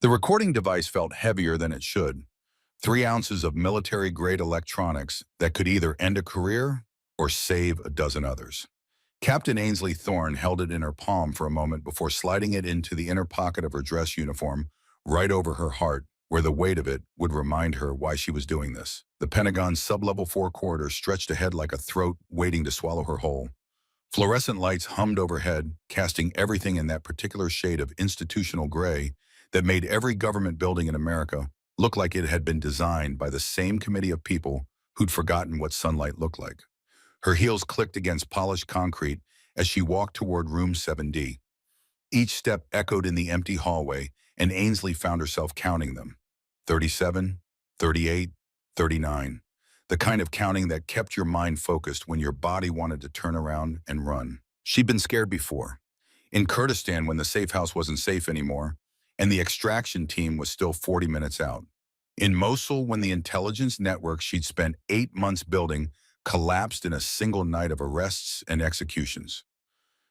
The recording device felt heavier than it should. 3 ounces of military-grade electronics that could either end a career or save a dozen others. Captain Ainsley Thorne held it in her palm for a moment before sliding it into the inner pocket of her dress uniform, right over her heart, where the weight of it would remind her why she was doing this. The Pentagon's sub-level 4 corridor stretched ahead like a throat waiting to swallow her whole. Fluorescent lights hummed overhead, casting everything in that particular shade of institutional gray that made every government building in America look like it had been designed by the same committee of people who'd forgotten what sunlight looked like. Her heels clicked against polished concrete as she walked toward room 7D. Each step echoed in the empty hallway, and Ainsley found herself counting them. 37, 38, 39. The kind of counting that kept your mind focused when your body wanted to turn around and run. She'd been scared before. In Kurdistan when the safe house wasn't safe anymore, and the extraction team was still 40 minutes out. In Mosul when the intelligence network she'd spent 8 months building collapsed in a single night of arrests and executions.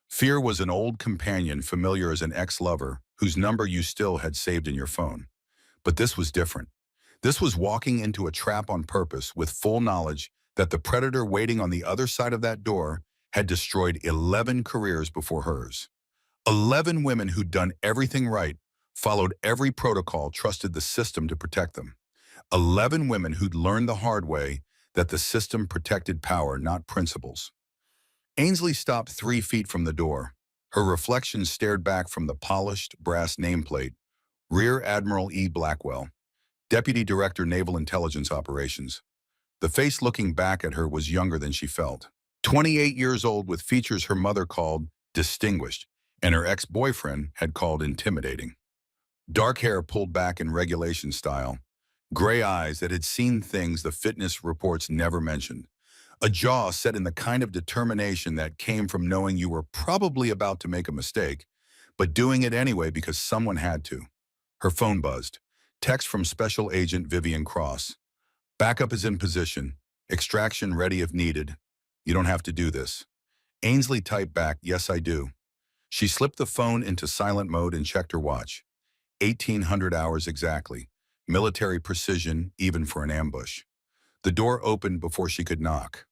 Fear was an old companion familiar as an ex-lover whose number you still had saved in your phone. But this was different. This was walking into a trap on purpose with full knowledge that the predator waiting on the other side of that door had destroyed 11 careers before hers. 11 women who'd done everything right, followed every protocol, trusted the system to protect them. 11 women who'd learned the hard way that the system protected power, not principles. Ainsley stopped 3 feet from the door. Her reflection stared back from the polished brass nameplate. Rear Admiral E. Blackwell, Deputy Director Naval Intelligence Operations. The face looking back at her was younger than she felt. 28 years old with features her mother called distinguished and her ex-boyfriend had called intimidating. Dark hair pulled back in regulation style. Gray eyes that had seen things the fitness reports never mentioned. A jaw set in the kind of determination that came from knowing you were probably about to make a mistake, but doing it anyway because someone had to. Her phone buzzed. Text from Special Agent Vivian Cross. Backup is in position. Extraction ready if needed. You don't have to do this. Ainsley typed back, yes, I do. She slipped the phone into silent mode and checked her watch. 1,800 hours exactly. Military precision, even for an ambush. The door opened before she could knock.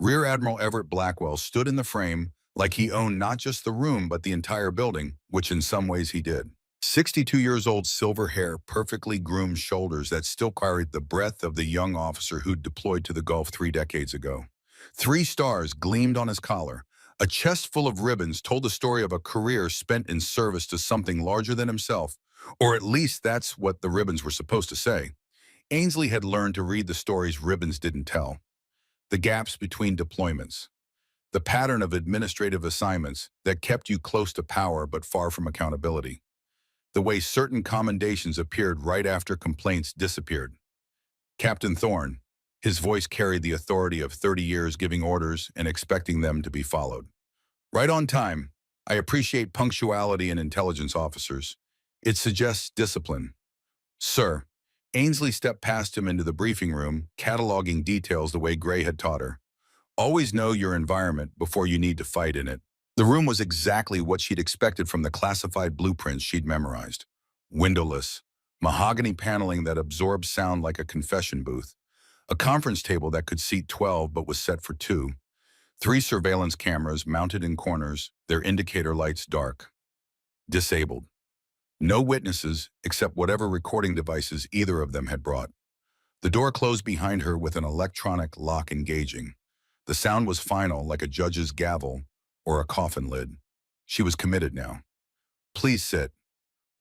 Rear Admiral Everett Blackwell stood in the frame like he owned not just the room but the entire building, which in some ways he did. 62 years old, silver hair, perfectly groomed shoulders that still carried the breadth of the young officer who'd deployed to the Gulf 3 decades ago. 3 stars gleamed on his collar. A chest full of ribbons told the story of a career spent in service to something larger than himself, or at least that's what the ribbons were supposed to say. Ainsley had learned to read the stories ribbons didn't tell. The gaps between deployments. The pattern of administrative assignments that kept you close to power but far from accountability. The way certain commendations appeared right after complaints disappeared. Captain Thorne, his voice carried the authority of 30 years giving orders and expecting them to be followed. Right on time. I appreciate punctuality in intelligence officers. It suggests discipline. Sir, Ainsley stepped past him into the briefing room, cataloging details the way Gray had taught her. Always know your environment before you need to fight in it. The room was exactly what she'd expected from the classified blueprints she'd memorized. Windowless, mahogany paneling that absorbed sound like a confession booth, a conference table that could seat 12 but was set for 2, 3 surveillance cameras mounted in corners, their indicator lights dark. Disabled. No witnesses except whatever recording devices either of them had brought. The door closed behind her with an electronic lock engaging. The sound was final, like a judge's gavel or a coffin lid. She was committed now. Please sit.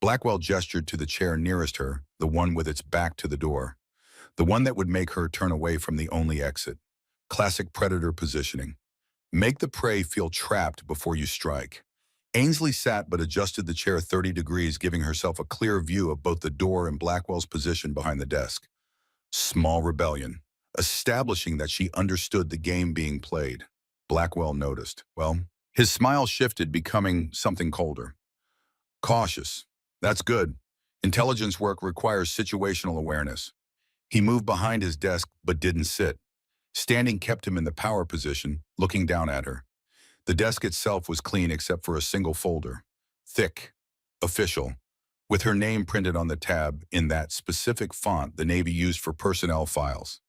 Blackwell gestured to the chair nearest her, the one with its back to the door. The one that would make her turn away from the only exit. Classic predator positioning. Make the prey feel trapped before you strike. Ainsley sat but adjusted the chair 30 degrees, giving herself a clear view of both the door and Blackwell's position behind the desk. Small rebellion, establishing that she understood the game being played. Blackwell noticed. Well, his smile shifted, becoming something colder. Cautious. That's good. Intelligence work requires situational awareness. He moved behind his desk but didn't sit. Standing kept him in the power position, looking down at her. The desk itself was clean except for a single folder. Thick, official, with her name printed on the tab in that specific font the Navy used for personnel files.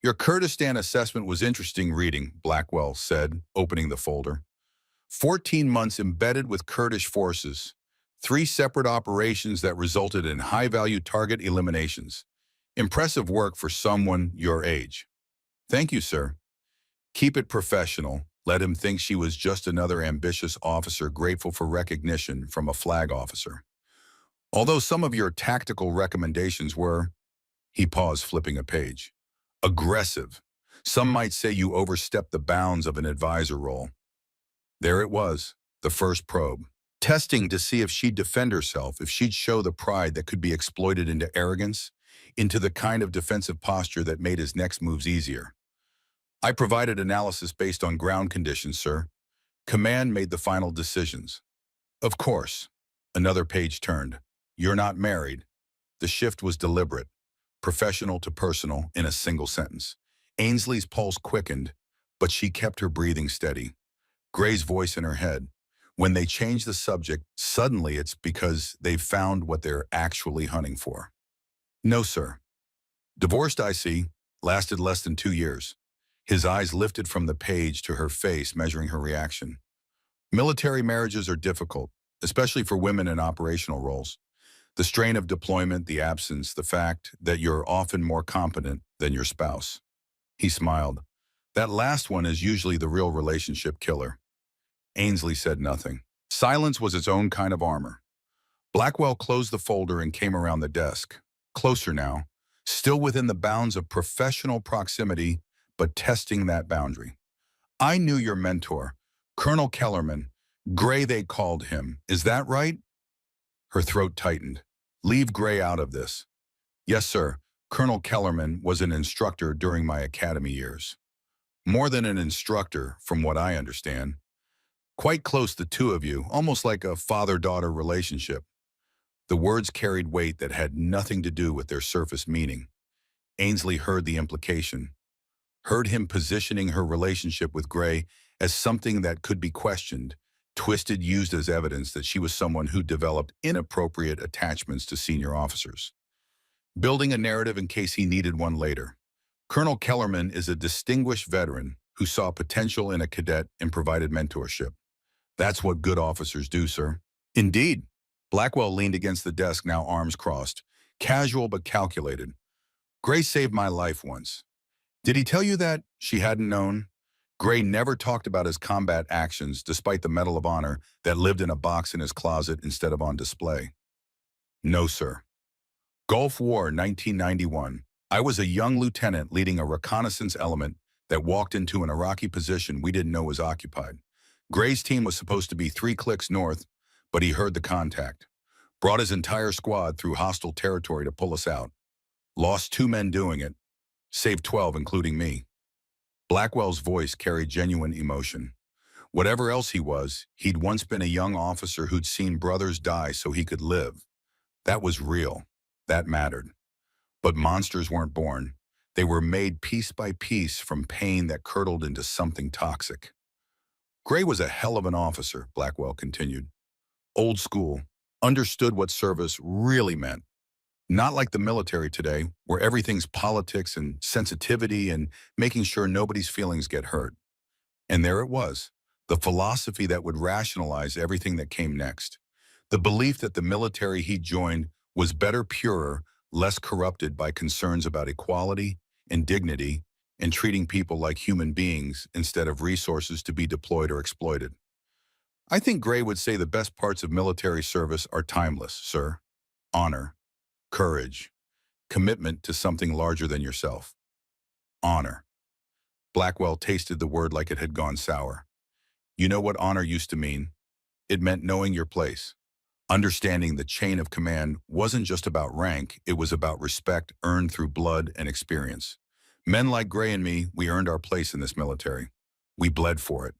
Your Kurdistan assessment was interesting reading, Blackwell said, opening the folder. 14 months embedded with Kurdish forces, 3 separate operations that resulted in high-value target eliminations. Impressive work for someone your age. Thank you, sir. Keep it professional. Let him think she was just another ambitious officer grateful for recognition from a flag officer. Although some of your tactical recommendations were, he paused, flipping a page, aggressive. Some might say you overstepped the bounds of an advisor role. There it was, the first probe. Testing to see if she'd defend herself, if she'd show the pride that could be exploited into arrogance, into the kind of defensive posture that made his next moves easier. I provided analysis based on ground conditions, sir. Command made the final decisions. Of course. Another page turned. You're not married. The shift was deliberate, professional to personal in a single sentence. Ainsley's pulse quickened, but she kept her breathing steady. Gray's voice in her head. When they change the subject, suddenly it's because they've found what they're actually hunting for. No, sir. Divorced, I see. Lasted less than 2 years. His eyes lifted from the page to her face, measuring her reaction. Military marriages are difficult, especially for women in operational roles. The strain of deployment, the absence, the fact that you're often more competent than your spouse. He smiled. That last one is usually the real relationship killer. Ainsley said nothing. Silence was its own kind of armor. Blackwell closed the folder and came around the desk. Closer now, still within the bounds of professional proximity, but testing that boundary. I knew your mentor, Colonel Kellerman. Gray they called him. Is that right? Her throat tightened. Leave Gray out of this. Yes, sir. Colonel Kellerman was an instructor during my academy years. More than an instructor, from what I understand. Quite close, the two of you, almost like a father-daughter relationship. The words carried weight that had nothing to do with their surface meaning. Ainsley heard the implication, heard him positioning her relationship with Gray as something that could be questioned, twisted, used as evidence that she was someone who developed inappropriate attachments to senior officers. Building a narrative in case he needed one later. Colonel Kellerman is a distinguished veteran who saw potential in a cadet and provided mentorship. That's what good officers do, sir. Indeed. Blackwell leaned against the desk, now arms crossed, casual but calculated. Gray saved my life once. Did he tell you that? She hadn't known. Gray never talked about his combat actions despite the Medal of Honor that lived in a box in his closet instead of on display. No, sir. Gulf War, 1991. I was a young lieutenant leading a reconnaissance element that walked into an Iraqi position we didn't know was occupied. Gray's team was supposed to be 3 clicks north, but he heard the contact. Brought his entire squad through hostile territory to pull us out. Lost 2 men doing it. Saved 12, including me. Blackwell's voice carried genuine emotion. Whatever else he was, he'd once been a young officer who'd seen brothers die so he could live. That was real. That mattered. But monsters weren't born. They were made piece by piece from pain that curdled into something toxic. Gray was a hell of an officer, Blackwell continued. Old school, understood what service really meant. Not like the military today, where everything's politics and sensitivity and making sure nobody's feelings get hurt. And there it was, the philosophy that would rationalize everything that came next. The belief that the military he joined was better, purer, less corrupted by concerns about equality and dignity and treating people like human beings instead of resources to be deployed or exploited. I think Gray would say the best parts of military service are timeless, sir. Honor, courage, commitment to something larger than yourself. Honor. Blackwell tasted the word like it had gone sour. You know what honor used to mean? It meant knowing your place. Understanding the chain of command wasn't just about rank, it was about respect earned through blood and experience. Men like Gray and me, we earned our place in this military. We bled for it.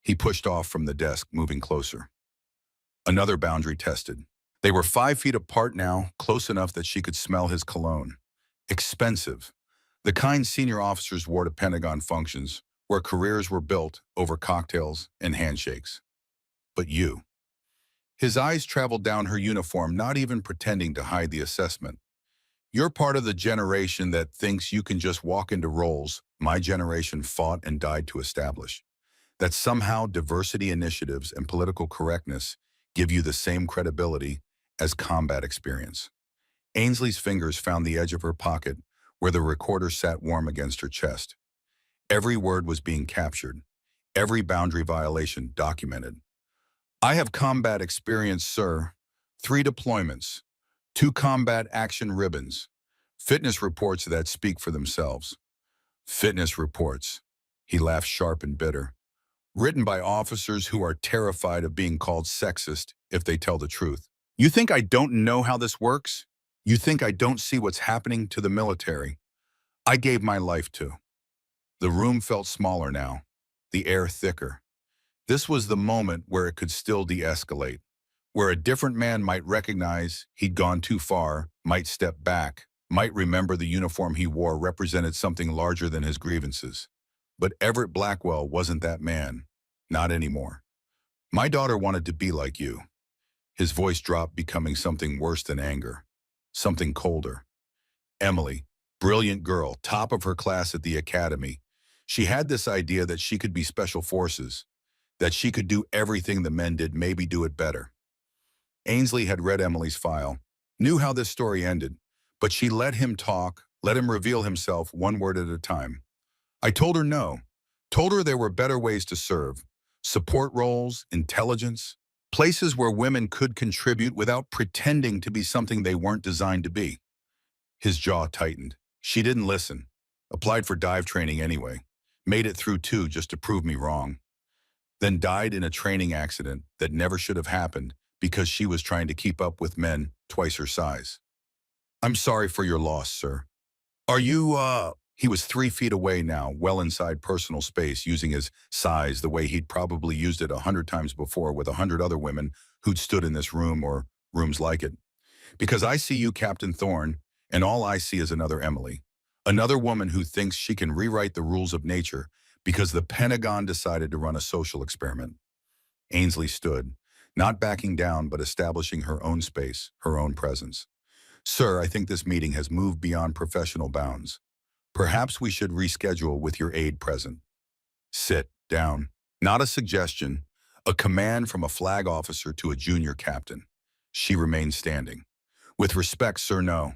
He pushed off from the desk, moving closer. Another boundary tested. They were 5 feet apart now, close enough that she could smell his cologne. Expensive. The kind senior officers wore to Pentagon functions, where careers were built over cocktails and handshakes. But you. His eyes traveled down her uniform, not even pretending to hide the assessment. You're part of the generation that thinks you can just walk into roles my generation fought and died to establish. That somehow diversity initiatives and political correctness give you the same credibility as combat experience. Ainsley's fingers found the edge of her pocket where the recorder sat warm against her chest. Every word was being captured, every boundary violation documented. I have combat experience, sir. 3 deployments, 2 combat action ribbons, fitness reports that speak for themselves. Fitness reports. He laughed sharp and bitter. Written by officers who are terrified of being called sexist if they tell the truth. You think I don't know how this works? You think I don't see what's happening to the military? I gave my life to. The room felt smaller now, the air thicker. This was the moment where it could still de-escalate, where a different man might recognize he'd gone too far, might step back, might remember the uniform he wore represented something larger than his grievances. But Everett Blackwell wasn't that man. Not anymore. My daughter wanted to be like you. His voice dropped, becoming something worse than anger. Something colder. Emily, brilliant girl, top of her class at the academy. She had this idea that she could be special forces, that she could do everything the men did, maybe do it better. Ainsley had read Emily's file, knew how this story ended, but she let him talk, let him reveal himself one word at a time. I told her no. Told her there were better ways to serve. Support roles, intelligence, places where women could contribute without pretending to be something they weren't designed to be. His jaw tightened. She didn't listen. Applied for dive training anyway. Made it through 2 just to prove me wrong. Then died in a training accident that never should have happened because she was trying to keep up with men twice her size. I'm sorry for your loss, sir. Are you, He was 3 feet away now, well inside personal space, using his size the way he'd probably used it 100 times before with 100 other women who'd stood in this room or rooms like it. Because I see you, Captain Thorne, and all I see is another Emily. Another woman who thinks she can rewrite the rules of nature because the Pentagon decided to run a social experiment. Ainsley stood, not backing down but establishing her own space, her own presence. Sir, I think this meeting has moved beyond professional bounds. Perhaps we should reschedule with your aide present. Sit down. Not a suggestion, a command from a flag officer to a junior captain. She remained standing. With respect, sir, no.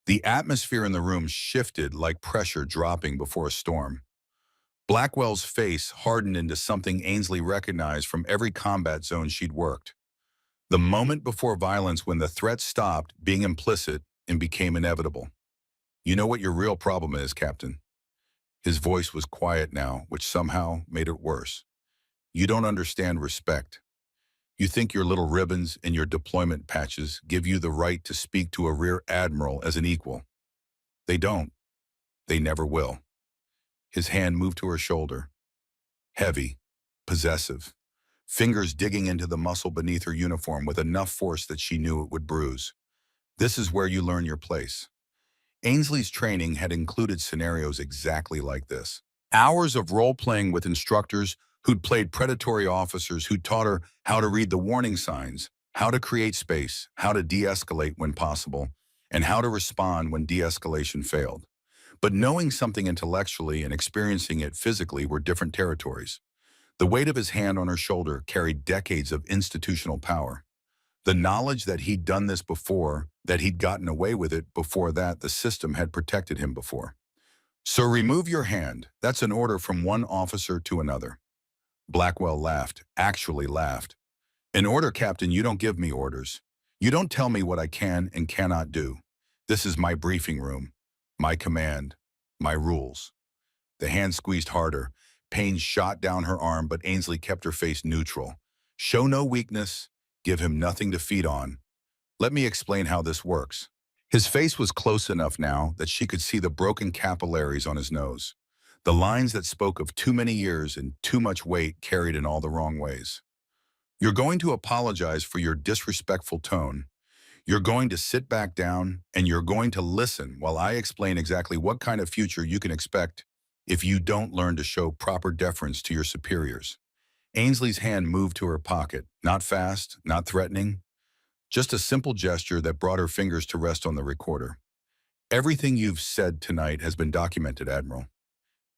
The atmosphere in the room shifted like pressure dropping before a storm. Blackwell's face hardened into something Ainsley recognized from every combat zone she'd worked. The moment before violence when the threat stopped being implicit and became inevitable. You know what your real problem is, Captain? His voice was quiet now, which somehow made it worse. You don't understand respect. You think your little ribbons and your deployment patches give you the right to speak to a rear admiral as an equal. They don't. They never will. His hand moved to her shoulder. Heavy, possessive, fingers digging into the muscle beneath her uniform with enough force that she knew it would bruise. This is where you learn your place. Ainsley's training had included scenarios exactly like this. Hours of role-playing with instructors who'd played predatory officers who taught her how to read the warning signs, how to create space, how to de-escalate when possible, and how to respond when de-escalation failed. But knowing something intellectually and experiencing it physically were different territories. The weight of his hand on her shoulder carried decades of institutional power. The knowledge that he'd done this before, that he'd gotten away with it before that the system had protected him before. So remove your hand. That's an order from one officer to another. Blackwell laughed, actually laughed. An order, Captain, you don't give me orders. You don't tell me what I can and cannot do. This is my briefing room, my command, my rules. The hand squeezed harder. Pain shot down her arm, but Ainsley kept her face neutral. Show no weakness. Give him nothing to feed on. Let me explain how this works. His face was close enough now that she could see the broken capillaries on his nose. The lines that spoke of too many years and too much weight carried in all the wrong ways. You're going to apologize for your disrespectful tone. You're going to sit back down and you're going to listen while I explain exactly what kind of future you can expect if you don't learn to show proper deference to your superiors. Ainsley's hand moved to her pocket, not fast, not threatening, just a simple gesture that brought her fingers to rest on the recorder. Everything you've said tonight has been documented, Admiral.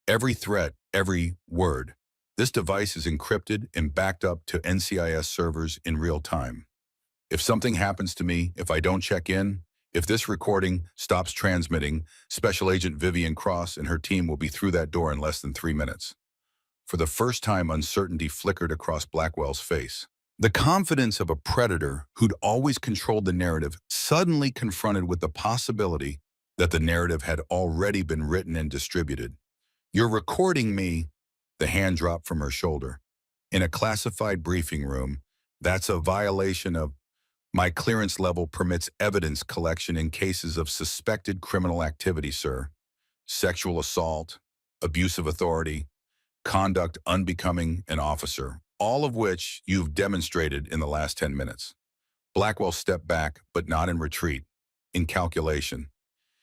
Every threat, every word. This device is encrypted and backed up to NCIS servers in real time. If something happens to me, if I don't check in, if this recording stops transmitting, Special Agent Vivian Cross and her team will be through that door in less than 3 minutes. For the first time, uncertainty flickered across Blackwell's face. The confidence of a predator who'd always controlled the narrative suddenly confronted with the possibility that the narrative had already been written and distributed. "You're recording me," the hand dropped from her shoulder. "In a classified briefing room, that's a violation of my clearance level permits evidence collection in cases of suspected criminal activity, sir. Sexual assault, abuse of authority, conduct unbecoming an officer, all of which you've demonstrated in the last 10 minutes. Blackwell stepped back, but not in retreat, in calculation.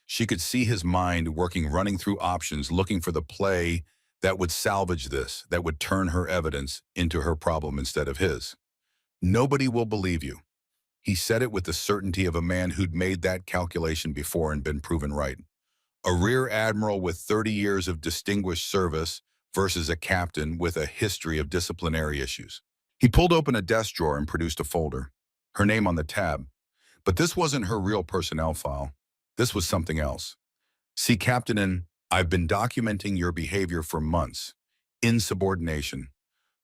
She could see his mind working, running through options, looking for the play that would salvage this, that would turn her evidence into her problem instead of his. "Nobody will believe you." He said it with the certainty of a man who'd made that calculation before and been proven right. A rear admiral with 30 years of distinguished service versus a captain with a history of disciplinary issues. He pulled open a desk drawer and produced a folder, her name on the tab. But this wasn't her real personnel file. This was something else. "See, Captain, I've been documenting your behavior for months. Insubordination,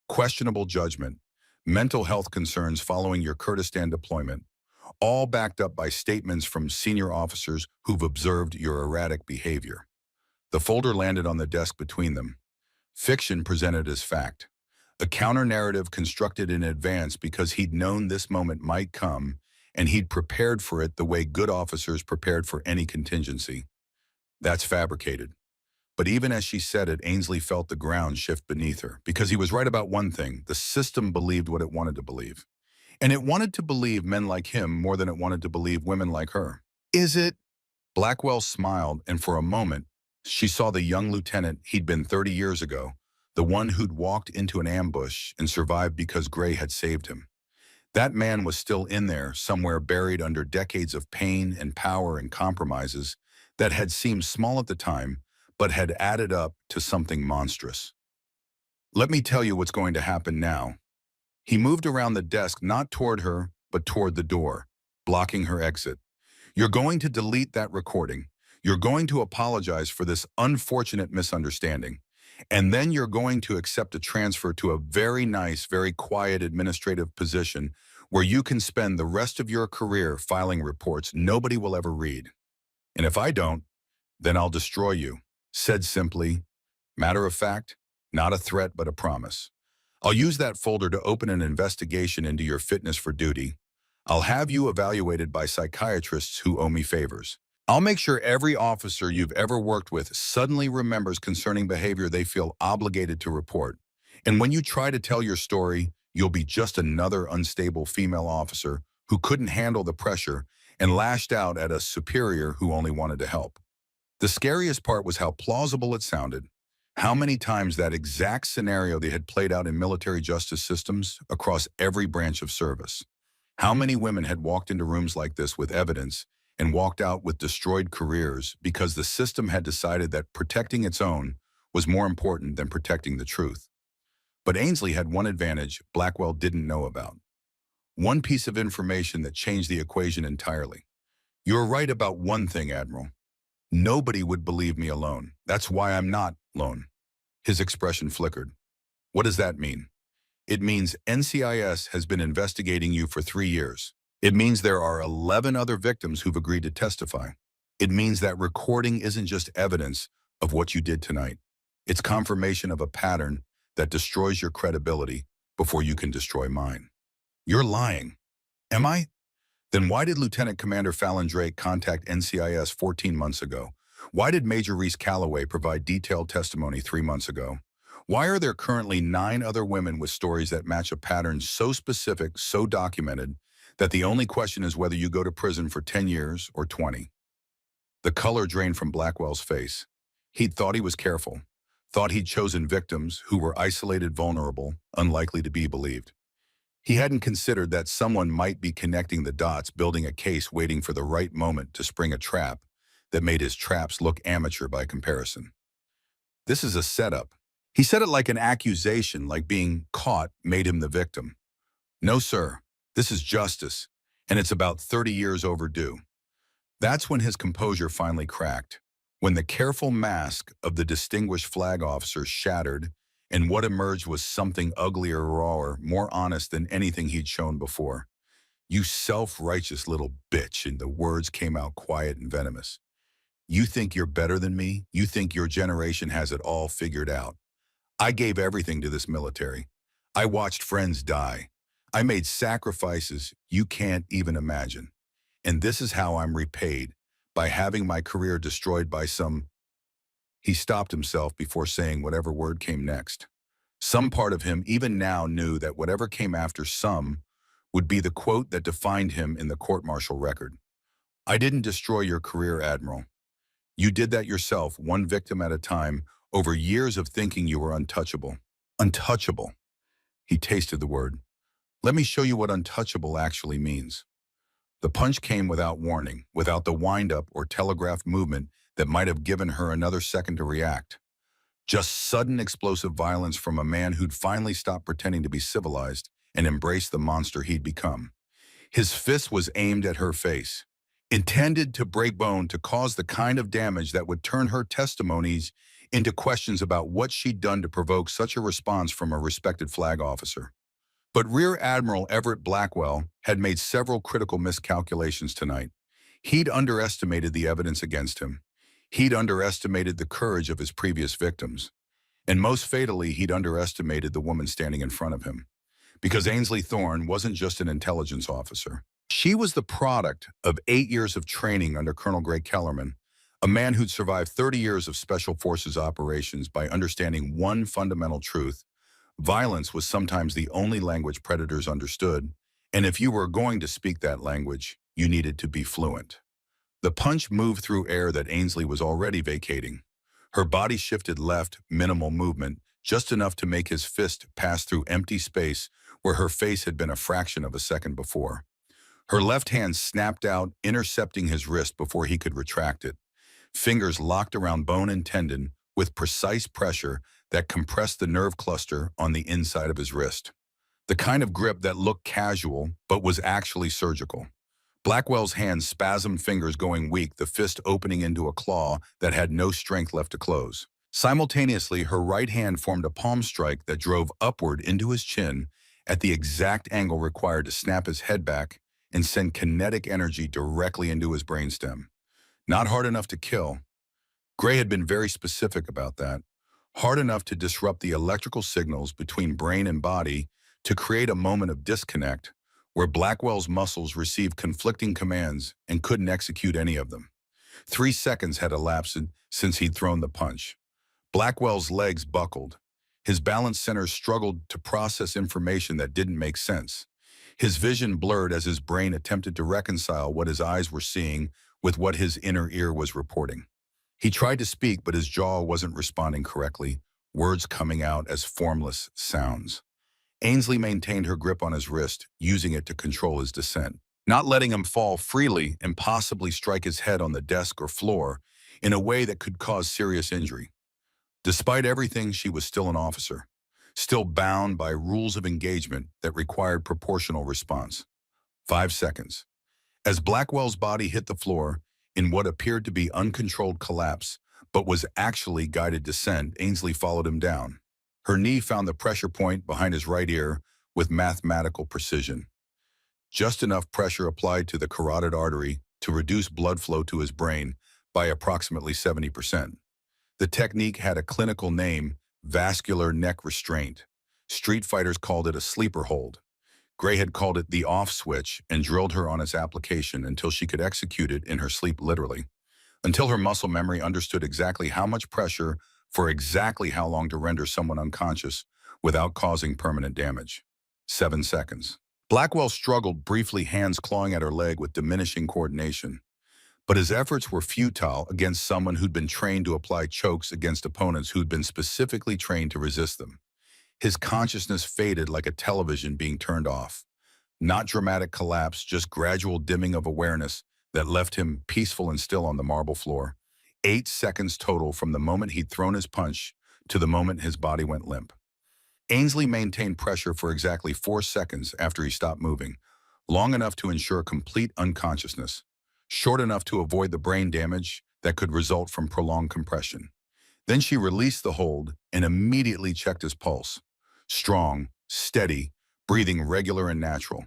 questionable judgment, mental health concerns following your Kurdistan deployment, all backed up by statements from senior officers who've observed your erratic behavior." The folder landed on the desk between them. Fiction presented as fact. A counter-narrative constructed in advance because he'd known this moment might come, and he'd prepared for it the way good officers prepared for any contingency. "That's fabricated." But even as she said it, Ainsley felt the ground shift beneath her, because he was right about one thing: the system believed what it wanted to believe. And it wanted to believe men like him more than it wanted to believe women like her. "Is it?" Blackwell smiled, and for a moment, she saw the young lieutenant he'd been 30 years ago, the one who'd walked into an ambush and survived because Gray had saved him. That man was still in there, somewhere buried under decades of pain and power and compromises that had seemed small at the time, but had added up to something monstrous. "Let me tell you what's going to happen now." He moved around the desk, not toward her, but toward the door, blocking her exit. "You're going to delete that recording. You're going to apologize for this unfortunate misunderstanding. And then you're going to accept a transfer to a very nice, very quiet administrative position where you can spend the rest of your career filing reports nobody will ever read. And if I don't, then I'll destroy you." Said simply, matter of fact, not a threat but a promise. "I'll use that folder to open an investigation into your fitness for duty. I'll have you evaluated by psychiatrists who owe me favors. I'll make sure every officer you've ever worked with suddenly remembers concerning behavior they feel obligated to report. And when you try to tell your story, you'll be just another unstable female officer who couldn't handle the pressure and lashed out at a superior who only wanted to help." The scariest part was how plausible it sounded. How many times that exact scenario they had played out in military justice systems across every branch of service. How many women had walked into rooms like this with evidence and walked out with destroyed careers because the system had decided that protecting its own was more important than protecting the truth. But Ainsley had one advantage Blackwell didn't know about. One piece of information that changed the equation entirely. "You're right about one thing, Admiral. Nobody would believe me alone. That's why I'm not alone." His expression flickered. "What does that mean?" "It means NCIS has been investigating you for 3 years. It means there are 11 other victims who've agreed to testify. It means that recording isn't just evidence of what you did tonight. It's confirmation of a pattern that destroys your credibility before you can destroy mine." "You're lying." "Am I?" "Then why did Lieutenant Commander Fallon Drake contact NCIS 14 months ago? Why did Major Reese Calloway provide detailed testimony 3 months ago? Why are there currently 9 other women with stories that match a pattern so specific, so documented, that the only question is whether you go to prison for 10 years or 20? The color drained from Blackwell's face. He'd thought he was careful. thought he'd chosen victims who were isolated, vulnerable, unlikely to be believed. He hadn't considered that someone might be connecting the dots, building a case, waiting for the right moment to spring a trap that made his traps look amateur by comparison. This is a setup. He said it like an accusation, like being caught made him the victim. No, sir. This is justice, and it's about 30 years overdue. That's when his composure finally cracked, when the careful mask of the distinguished flag officer shattered and what emerged was something uglier, rawer, more honest than anything he'd shown before. "You self-righteous little bitch," and the words came out quiet and venomous. "You think you're better than me? You think your generation has it all figured out? I gave everything to this military. I watched friends die. I made sacrifices you can't even imagine. And this is how I'm repaid, by having my career destroyed by some—" He stopped himself before saying whatever word came next. Some part of him even now knew that whatever came after "some" would be the quote that defined him in the court-martial record. "I didn't destroy your career, Admiral. You did that yourself, one victim at a time, over years of thinking you were untouchable." Untouchable. He tasted the word. "Let me show you what untouchable actually means." The punch came without warning, without the wind-up or telegraphed movement that might have given her another second to react. Just sudden explosive violence from a man who'd finally stopped pretending to be civilized and embraced the monster he'd become. His fist was aimed at her face, intended to break bone, to cause the kind of damage that would turn her testimonies into questions about what she'd done to provoke such a response from a respected flag officer. But Rear Admiral Everett Blackwell had made several critical miscalculations tonight. He'd underestimated the evidence against him. He'd underestimated the courage of his previous victims. And most fatally, he'd underestimated the woman standing in front of him. Because Ainsley Thorne wasn't just an intelligence officer. She was the product of 8 years of training under Colonel Gray Kellerman, a man who'd survived 30 years of Special Forces operations by understanding one fundamental truth: violence was sometimes the only language predators understood, and if you were going to speak that language, you needed to be fluent. The punch moved through air that Ainsley was already vacating. Her body shifted left, minimal movement, just enough to make his fist pass through empty space where her face had been a fraction of a second before. Her left hand snapped out, intercepting his wrist before he could retract it. Fingers locked around bone and tendon with precise pressure that compressed the nerve cluster on the inside of his wrist. The kind of grip that looked casual but was actually surgical. Blackwell's hand spasmed, fingers going weak, the fist opening into a claw that had no strength left to close. Simultaneously, her right hand formed a palm strike that drove upward into his chin at the exact angle required to snap his head back and send kinetic energy directly into his brainstem. Not hard enough to kill. Gray had been very specific about that. Hard enough to disrupt the electrical signals between brain and body, to create a moment of disconnect where Blackwell's muscles received conflicting commands and couldn't execute any of them. 3 seconds had elapsed since he'd thrown the punch. Blackwell's legs buckled. His balance center struggled to process information that didn't make sense. His vision blurred as his brain attempted to reconcile what his eyes were seeing with what his inner ear was reporting. He tried to speak, but his jaw wasn't responding correctly, words coming out as formless sounds. Ainsley maintained her grip on his wrist, using it to control his descent, not letting him fall freely and possibly strike his head on the desk or floor in a way that could cause serious injury. Despite everything, she was still an officer, still bound by rules of engagement that required proportional response. 5 seconds. As Blackwell's body hit the floor in what appeared to be uncontrolled collapse, but was actually guided descent, Ainsley followed him down. Her knee found the pressure point behind his right ear with mathematical precision. Just enough pressure applied to the carotid artery to reduce blood flow to his brain by approximately 70%. The technique had a clinical name: vascular neck restraint. Street fighters called it a sleeper hold. Gray had called it the off switch and drilled her on its application until she could execute it in her sleep, literally. Until her muscle memory understood exactly how much pressure for exactly how long to render someone unconscious without causing permanent damage. 7 seconds. Blackwell struggled briefly, hands clawing at her leg with diminishing coordination. But his efforts were futile against someone who'd been trained to apply chokes against opponents who'd been specifically trained to resist them. His consciousness faded like a television being turned off. Not dramatic collapse, just gradual dimming of awareness that left him peaceful and still on the marble floor. 8 seconds total from the moment he'd thrown his punch to the moment his body went limp. Ainsley maintained pressure for exactly 4 seconds after he stopped moving, long enough to ensure complete unconsciousness, short enough to avoid the brain damage that could result from prolonged compression. Then she released the hold and immediately checked his pulse. Strong, steady, breathing regular and natural.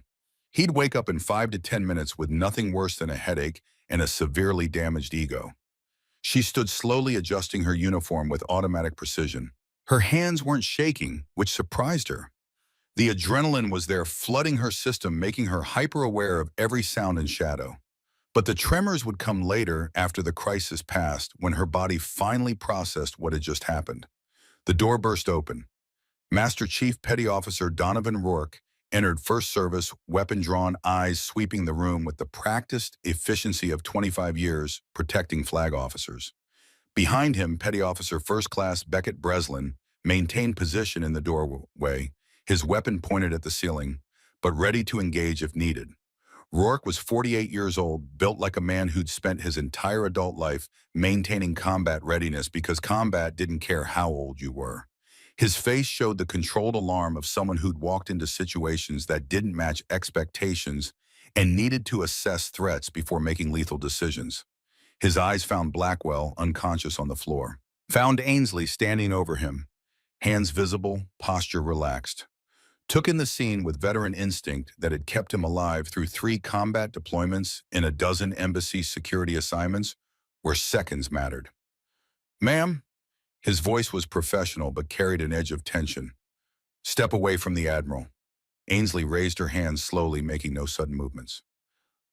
He'd wake up in 5 to 10 minutes with nothing worse than a headache and a severely damaged ego. She stood slowly adjusting her uniform with automatic precision. Her hands weren't shaking, which surprised her. The adrenaline was there flooding her system, making her hyper-aware of every sound and shadow. But the tremors would come later after the crisis passed, when her body finally processed what had just happened. The door burst open. Master Chief Petty Officer Donovan Rourke entered first service, weapon drawn, eyes sweeping the room with the practiced efficiency of 25 years protecting flag officers. Behind him, Petty Officer First Class Beckett Breslin maintained position in the doorway, his weapon pointed at the ceiling, but ready to engage if needed. Rourke was 48 years old, built like a man who'd spent his entire adult life maintaining combat readiness because combat didn't care how old you were. His face showed the controlled alarm of someone who'd walked into situations that didn't match expectations and needed to assess threats before making lethal decisions. His eyes found Blackwell unconscious on the floor. Found Ainsley standing over him, hands visible, posture relaxed. Took in the scene with veteran instinct that had kept him alive through 3 combat deployments and a dozen embassy security assignments where seconds mattered. "Ma'am," his voice was professional but carried an edge of tension. "Step away from the Admiral." Ainsley raised her hands slowly, making no sudden movements.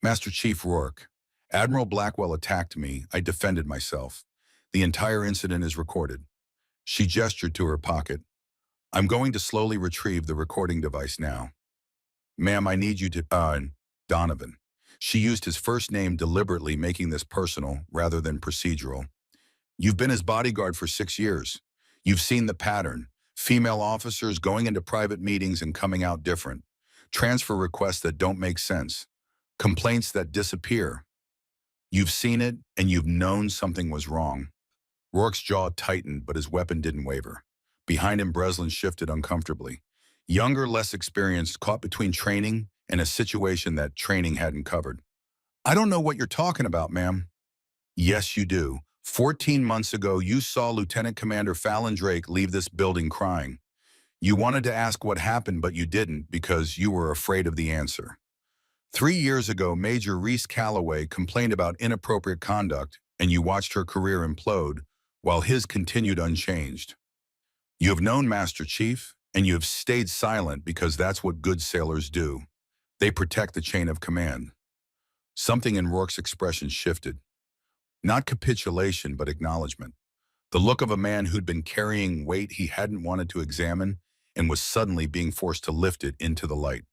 "Master Chief Rourke, Admiral Blackwell attacked me. I defended myself. The entire incident is recorded." She gestured to her pocket. "I'm going to slowly retrieve the recording device now." "Ma'am, I need you to, Donovan." She used his first name deliberately, making this personal rather than procedural. "You've been his bodyguard for 6 years. You've seen the pattern. Female officers going into private meetings and coming out different. Transfer requests that don't make sense. Complaints that disappear. You've seen it, and you've known something was wrong." Rourke's jaw tightened, but his weapon didn't waver. Behind him, Breslin shifted uncomfortably. Younger, less experienced, caught between training and a situation that training hadn't covered. "I don't know what you're talking about, ma'am." "Yes, you do. 14 months ago, you saw Lieutenant Commander Fallon Drake leave this building crying. You wanted to ask what happened, but you didn't because you were afraid of the answer. 3 years ago, Major Reese Calloway complained about inappropriate conduct, and you watched her career implode while his continued unchanged. You have known Master Chief, and you have stayed silent because that's what good sailors do. They protect the chain of command." Something in Rourke's expression shifted. Not capitulation, but acknowledgement. The look of a man who'd been carrying weight he hadn't wanted to examine and was suddenly being forced to lift it into the light.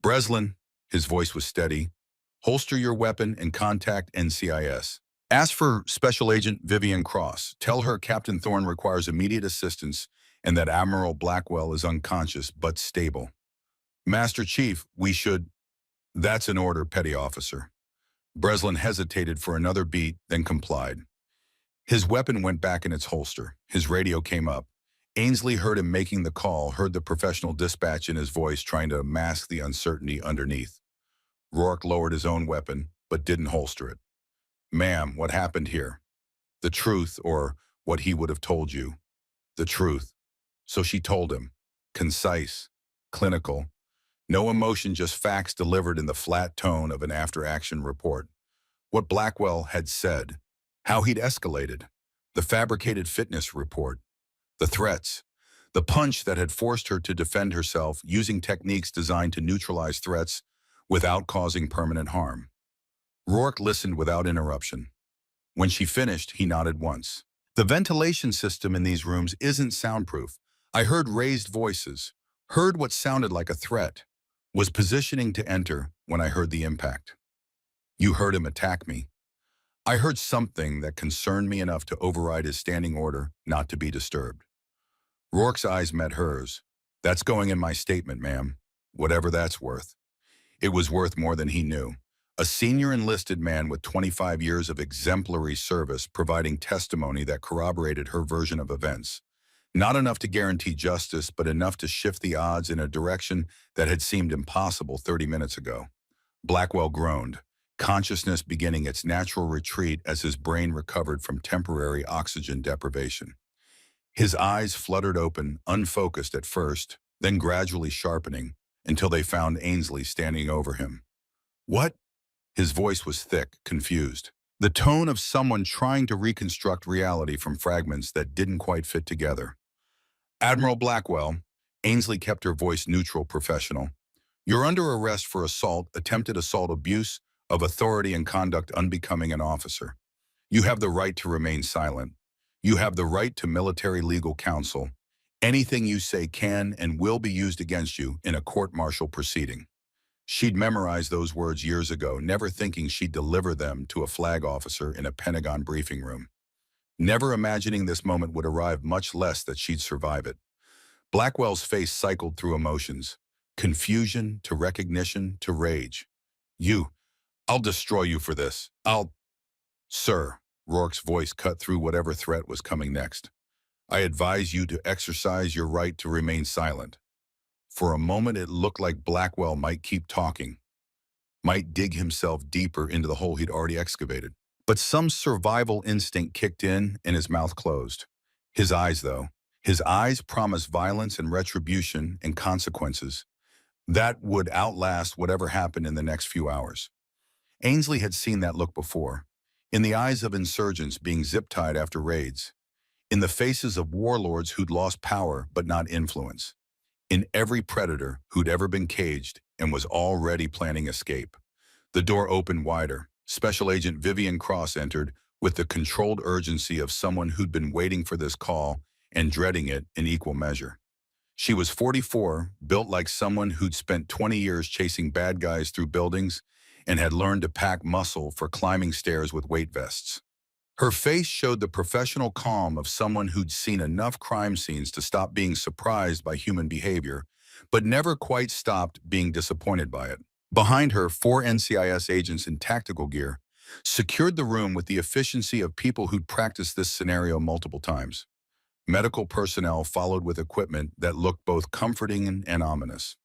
"Breslin," his voice was steady, "holster your weapon and contact NCIS. Ask for Special Agent Vivian Cross. Tell her Captain Thorne requires immediate assistance and that Admiral Blackwell is unconscious but stable." "Master Chief, we should—" "That's an order, Petty Officer." Breslin hesitated for another beat, then complied. His weapon went back in its holster. His radio came up. Ainsley heard him making the call, heard the professional dispatch in his voice trying to mask the uncertainty underneath. Rourke lowered his own weapon, but didn't holster it. "Ma'am, what happened here?" "The truth, or what he would have told you." "The truth." So she told him. Concise, clinical. No emotion, just facts delivered in the flat tone of an after-action report. What Blackwell had said, how he'd escalated, the fabricated fitness report, the threats, the punch that had forced her to defend herself using techniques designed to neutralize threats without causing permanent harm. Rourke listened without interruption. When she finished, he nodded once. "The ventilation system in these rooms isn't soundproof. I heard raised voices, heard what sounded like a threat, was positioning to enter when I heard the impact." "You heard him attack me." I heard something that concerned me enough to override his standing order not to be disturbed. Rourke's eyes met hers. That's going in my statement, ma'am. Whatever that's worth. It was worth more than he knew. A senior enlisted man with 25 years of exemplary service providing testimony that corroborated her version of events. Not enough to guarantee justice, but enough to shift the odds in a direction that had seemed impossible 30 minutes ago. Blackwell groaned, consciousness beginning its natural retreat as his brain recovered from temporary oxygen deprivation. His eyes fluttered open, unfocused at first, then gradually sharpening, until they found Ainsley standing over him. What? His voice was thick, confused. The tone of someone trying to reconstruct reality from fragments that didn't quite fit together. Admiral Blackwell, Ainsley kept her voice neutral, professional. You're under arrest for assault, attempted assault, abuse of authority and conduct unbecoming an officer. You have the right to remain silent. You have the right to military legal counsel. Anything you say can and will be used against you in a court-martial proceeding. She'd memorized those words years ago, never thinking she'd deliver them to a flag officer in a Pentagon briefing room. Never imagining this moment would arrive, much less that she'd survive it. Blackwell's face cycled through emotions. Confusion to recognition to rage. I'll destroy you for this. Sir, Rourke's voice cut through whatever threat was coming next. I advise you to exercise your right to remain silent. For a moment it looked like Blackwell might keep talking, might dig himself deeper into the hole he'd already excavated. But some survival instinct kicked in and his mouth closed. His eyes promised violence and retribution and consequences that would outlast whatever happened in the next few hours. Ainsley had seen that look before, in the eyes of insurgents being zip-tied after raids, in the faces of warlords who'd lost power but not influence, in every predator who'd ever been caged and was already planning escape. The door opened wider. Special Agent Vivian Cross entered with the controlled urgency of someone who'd been waiting for this call and dreading it in equal measure. She was 44, built like someone who'd spent 20 years chasing bad guys through buildings and had learned to pack muscle for climbing stairs with weight vests. Her face showed the professional calm of someone who'd seen enough crime scenes to stop being surprised by human behavior, but never quite stopped being disappointed by it. Behind her, 4 NCIS agents in tactical gear secured the room with the efficiency of people who'd practiced this scenario multiple times. Medical personnel followed with equipment that looked both comforting and ominous.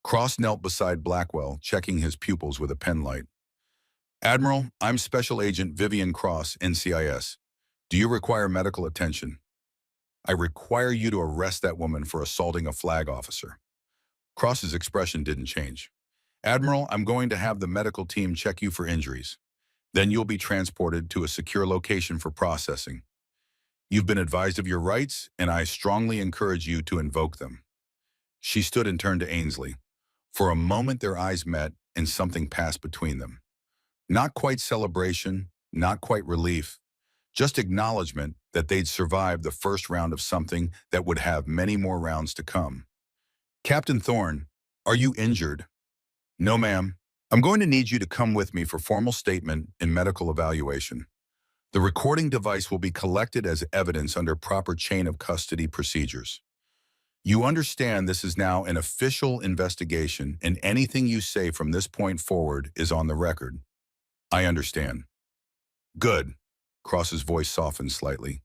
Cross knelt beside Blackwell, checking his pupils with a penlight. Admiral, I'm Special Agent Vivian Cross, NCIS. Do you require medical attention? I require you to arrest that woman for assaulting a flag officer. Cross's expression didn't change. Admiral, I'm going to have the medical team check you for injuries. Then you'll be transported to a secure location for processing. You've been advised of your rights, and I strongly encourage you to invoke them. She stood and turned to Ainsley. For a moment their eyes met, and something passed between them. Not quite celebration, not quite relief, just acknowledgement that they'd survived the first round of something that would have many more rounds to come. Captain Thorne, are you injured? No, ma'am. I'm going to need you to come with me for formal statement and medical evaluation. The recording device will be collected as evidence under proper chain of custody procedures. You understand this is now an official investigation, and anything you say from this point forward is on the record. I understand. Good. Cross's voice softened slightly.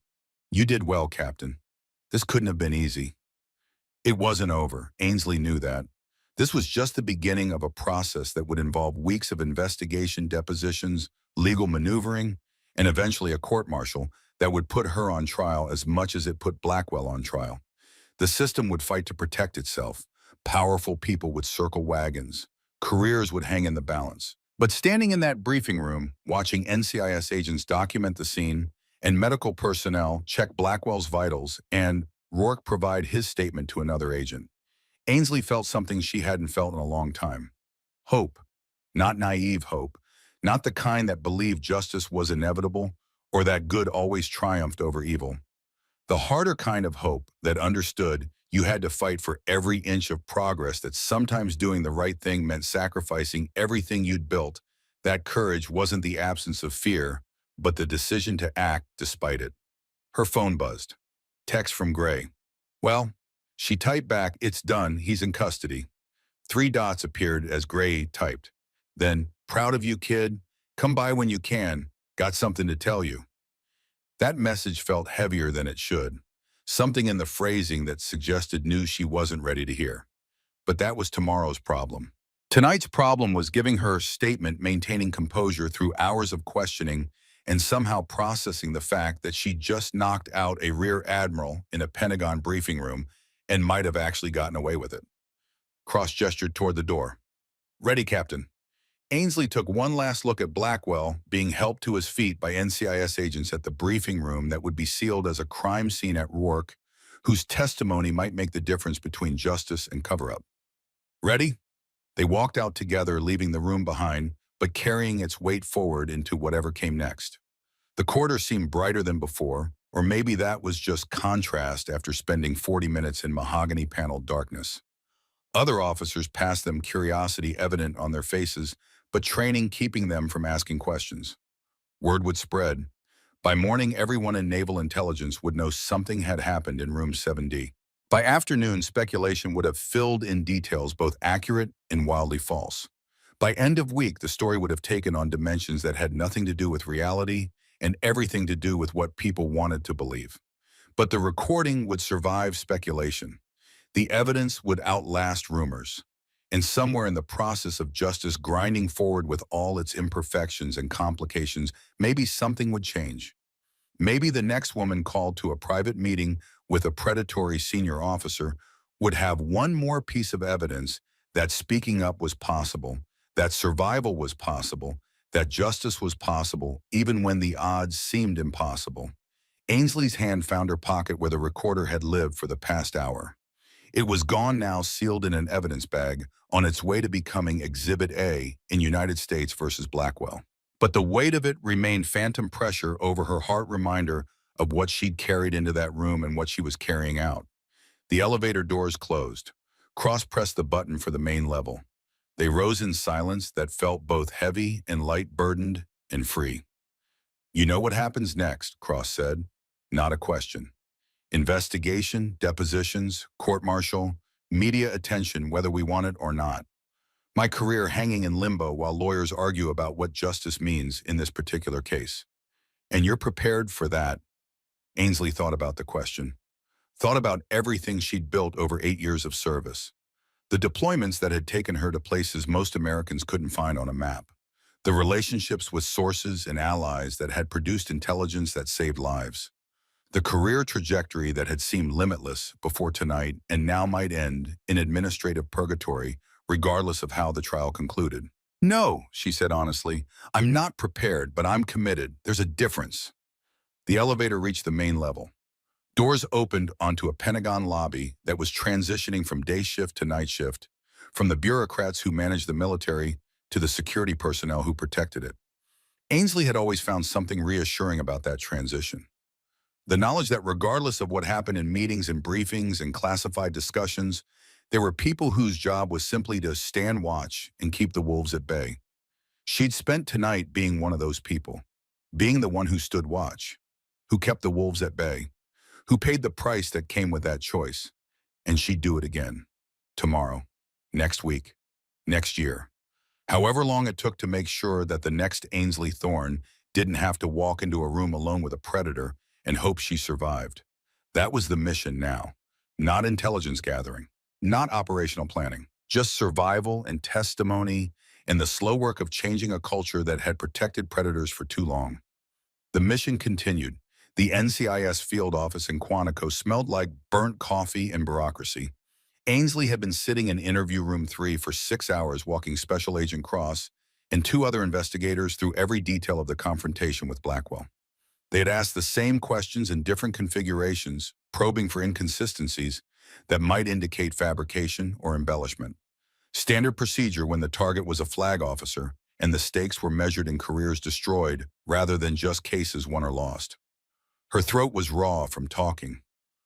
You did well, Captain. This couldn't have been easy. It wasn't over. Ainsley knew that. This was just the beginning of a process that would involve weeks of investigation, depositions, legal maneuvering, and eventually a court-martial that would put her on trial as much as it put Blackwell on trial. The system would fight to protect itself. Powerful people would circle wagons. Careers would hang in the balance. But standing in that briefing room, watching NCIS agents document the scene and medical personnel check Blackwell's vitals and Rourke provide his statement to another agent, Ainsley felt something she hadn't felt in a long time. Hope. Not naive hope. Not the kind that believed justice was inevitable or that good always triumphed over evil. The harder kind of hope that understood you had to fight for every inch of progress, that sometimes doing the right thing meant sacrificing everything you'd built. That courage wasn't the absence of fear, but the decision to act despite it. Her phone buzzed. Text from Gray. Well, she typed back, "It's done, he's in custody." Three dots appeared as Gray typed. Then, "Proud of you, kid. Come by when you can. Got something to tell you." That message felt heavier than it should. Something in the phrasing that suggested news she wasn't ready to hear. But that was tomorrow's problem. Tonight's problem was giving her statement, maintaining composure through hours of questioning, and somehow processing the fact that she just knocked out a rear admiral in a Pentagon briefing room and might have actually gotten away with it. Cross gestured toward the door. "Ready, Captain." Ainsley took one last look at Blackwell, being helped to his feet by NCIS agents at the briefing room that would be sealed as a crime scene at Rourke, whose testimony might make the difference between justice and cover-up. "Ready?" They walked out together, leaving the room behind, but carrying its weight forward into whatever came next. The corridor seemed brighter than before, or maybe that was just contrast after spending 40 minutes in mahogany-paneled darkness. Other officers passed them, curiosity evident on their faces, but training keeping them from asking questions. Word would spread. By morning, everyone in naval intelligence would know something had happened in room 7D. By afternoon, speculation would have filled in details both accurate and wildly false. By end of week, the story would have taken on dimensions that had nothing to do with reality and everything to do with what people wanted to believe. But the recording would survive speculation. The evidence would outlast rumors. And somewhere in the process of justice grinding forward with all its imperfections and complications, maybe something would change. Maybe the next woman called to a private meeting with a predatory senior officer would have one more piece of evidence that speaking up was possible, that survival was possible, that justice was possible, even when the odds seemed impossible. Ainsley's hand found her pocket where the recorder had lived for the past hour. It was gone now, sealed in an evidence bag, on its way to becoming Exhibit A in United States versus Blackwell. But the weight of it remained phantom pressure over her heart, reminder of what she'd carried into that room and what she was carrying out. The elevator doors closed. Cross pressed the button for the main level. They rose in silence that felt both heavy and light-burdened and free. "You know what happens next," Cross said. Not a question. Investigation, depositions, court-martial, media attention whether we want it or not. My career hanging in limbo while lawyers argue about what justice means in this particular case. And you're prepared for that?" Ainsley thought about the question. Thought about everything she'd built over 8 years of service. The deployments that had taken her to places most Americans couldn't find on a map. The relationships with sources and allies that had produced intelligence that saved lives. The career trajectory that had seemed limitless before tonight and now might end in administrative purgatory, regardless of how the trial concluded. "No," she said honestly, "I'm not prepared, but I'm committed. There's a difference." The elevator reached the main level. Doors opened onto a Pentagon lobby that was transitioning from day shift to night shift, from the bureaucrats who managed the military to the security personnel who protected it. Ainsley had always found something reassuring about that transition. The knowledge that regardless of what happened in meetings and briefings and classified discussions, there were people whose job was simply to stand watch and keep the wolves at bay. She'd spent tonight being one of those people, being the one who stood watch, who kept the wolves at bay, who paid the price that came with that choice. And she'd do it again. Tomorrow, next week, next year. However long it took to make sure that the next Ainsley Thorne didn't have to walk into a room alone with a predator and hope she survived. That was the mission now. Not intelligence gathering, not operational planning, just survival and testimony and the slow work of changing a culture that had protected predators for too long. The mission continued. The NCIS field office in Quantico smelled like burnt coffee and bureaucracy. Ainsley had been sitting in interview room 3 for 6 hours walking Special Agent Cross and 2 other investigators through every detail of the confrontation with Blackwell. They had asked the same questions in different configurations, probing for inconsistencies that might indicate fabrication or embellishment. Standard procedure when the target was a flag officer and the stakes were measured in careers destroyed rather than just cases won or lost. Her throat was raw from talking.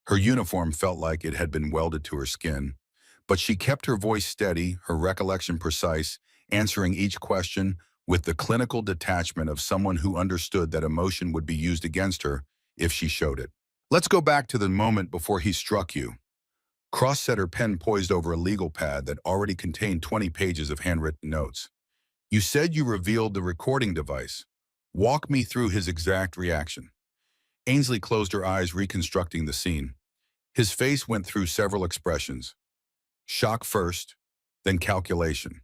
Her uniform felt like it had been welded to her skin, but she kept her voice steady, her recollection precise, answering each question with the clinical detachment of someone who understood that emotion would be used against her if she showed it. Let's go back to the moment before he struck you. Cross set her pen poised over a legal pad that already contained 20 pages of handwritten notes. You said you revealed the recording device. Walk me through his exact reaction. Ainsley closed her eyes, reconstructing the scene. His face went through several expressions. Shock first, then calculation.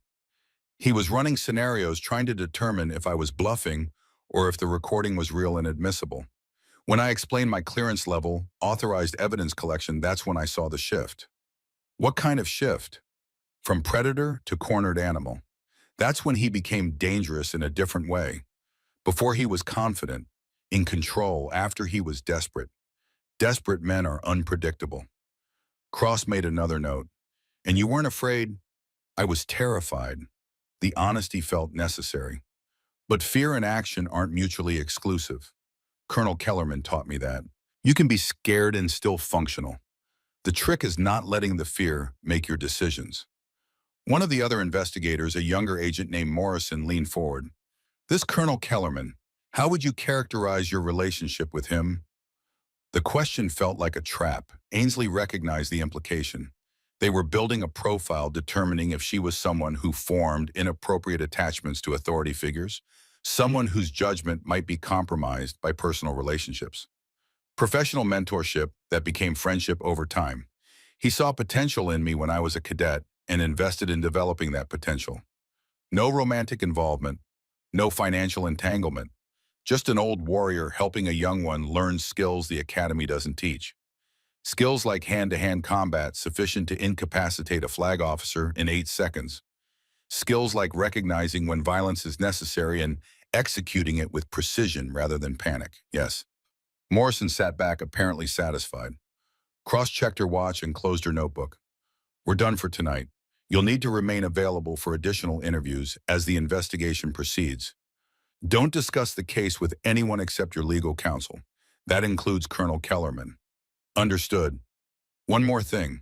He was running scenarios trying to determine if I was bluffing or if the recording was real and admissible. When I explained my clearance level, authorized evidence collection, that's when I saw the shift. What kind of shift? From predator to cornered animal. That's when he became dangerous in a different way. Before he was confident, in control, after he was desperate. Desperate men are unpredictable. Cross made another note. And you weren't afraid? I was terrified. The honesty felt necessary. But fear and action aren't mutually exclusive. Colonel Kellerman taught me that. You can be scared and still functional. The trick is not letting the fear make your decisions. One of the other investigators, a younger agent named Morrison, leaned forward. This Colonel Kellerman, how would you characterize your relationship with him? The question felt like a trap. Ainsley recognized the implication. They were building a profile determining if she was someone who formed inappropriate attachments to authority figures, someone whose judgment might be compromised by personal relationships. Professional mentorship that became friendship over time. He saw potential in me when I was a cadet and invested in developing that potential. No romantic involvement, no financial entanglement, just an old warrior helping a young one learn skills the academy doesn't teach. Skills like hand-to-hand combat sufficient to incapacitate a flag officer in 8 seconds. Skills like recognizing when violence is necessary and executing it with precision rather than panic. Yes. Morrison sat back, apparently satisfied. Cross-checked her watch and closed her notebook. We're done for tonight. You'll need to remain available for additional interviews as the investigation proceeds. Don't discuss the case with anyone except your legal counsel. That includes Colonel Kellerman. Understood. One more thing.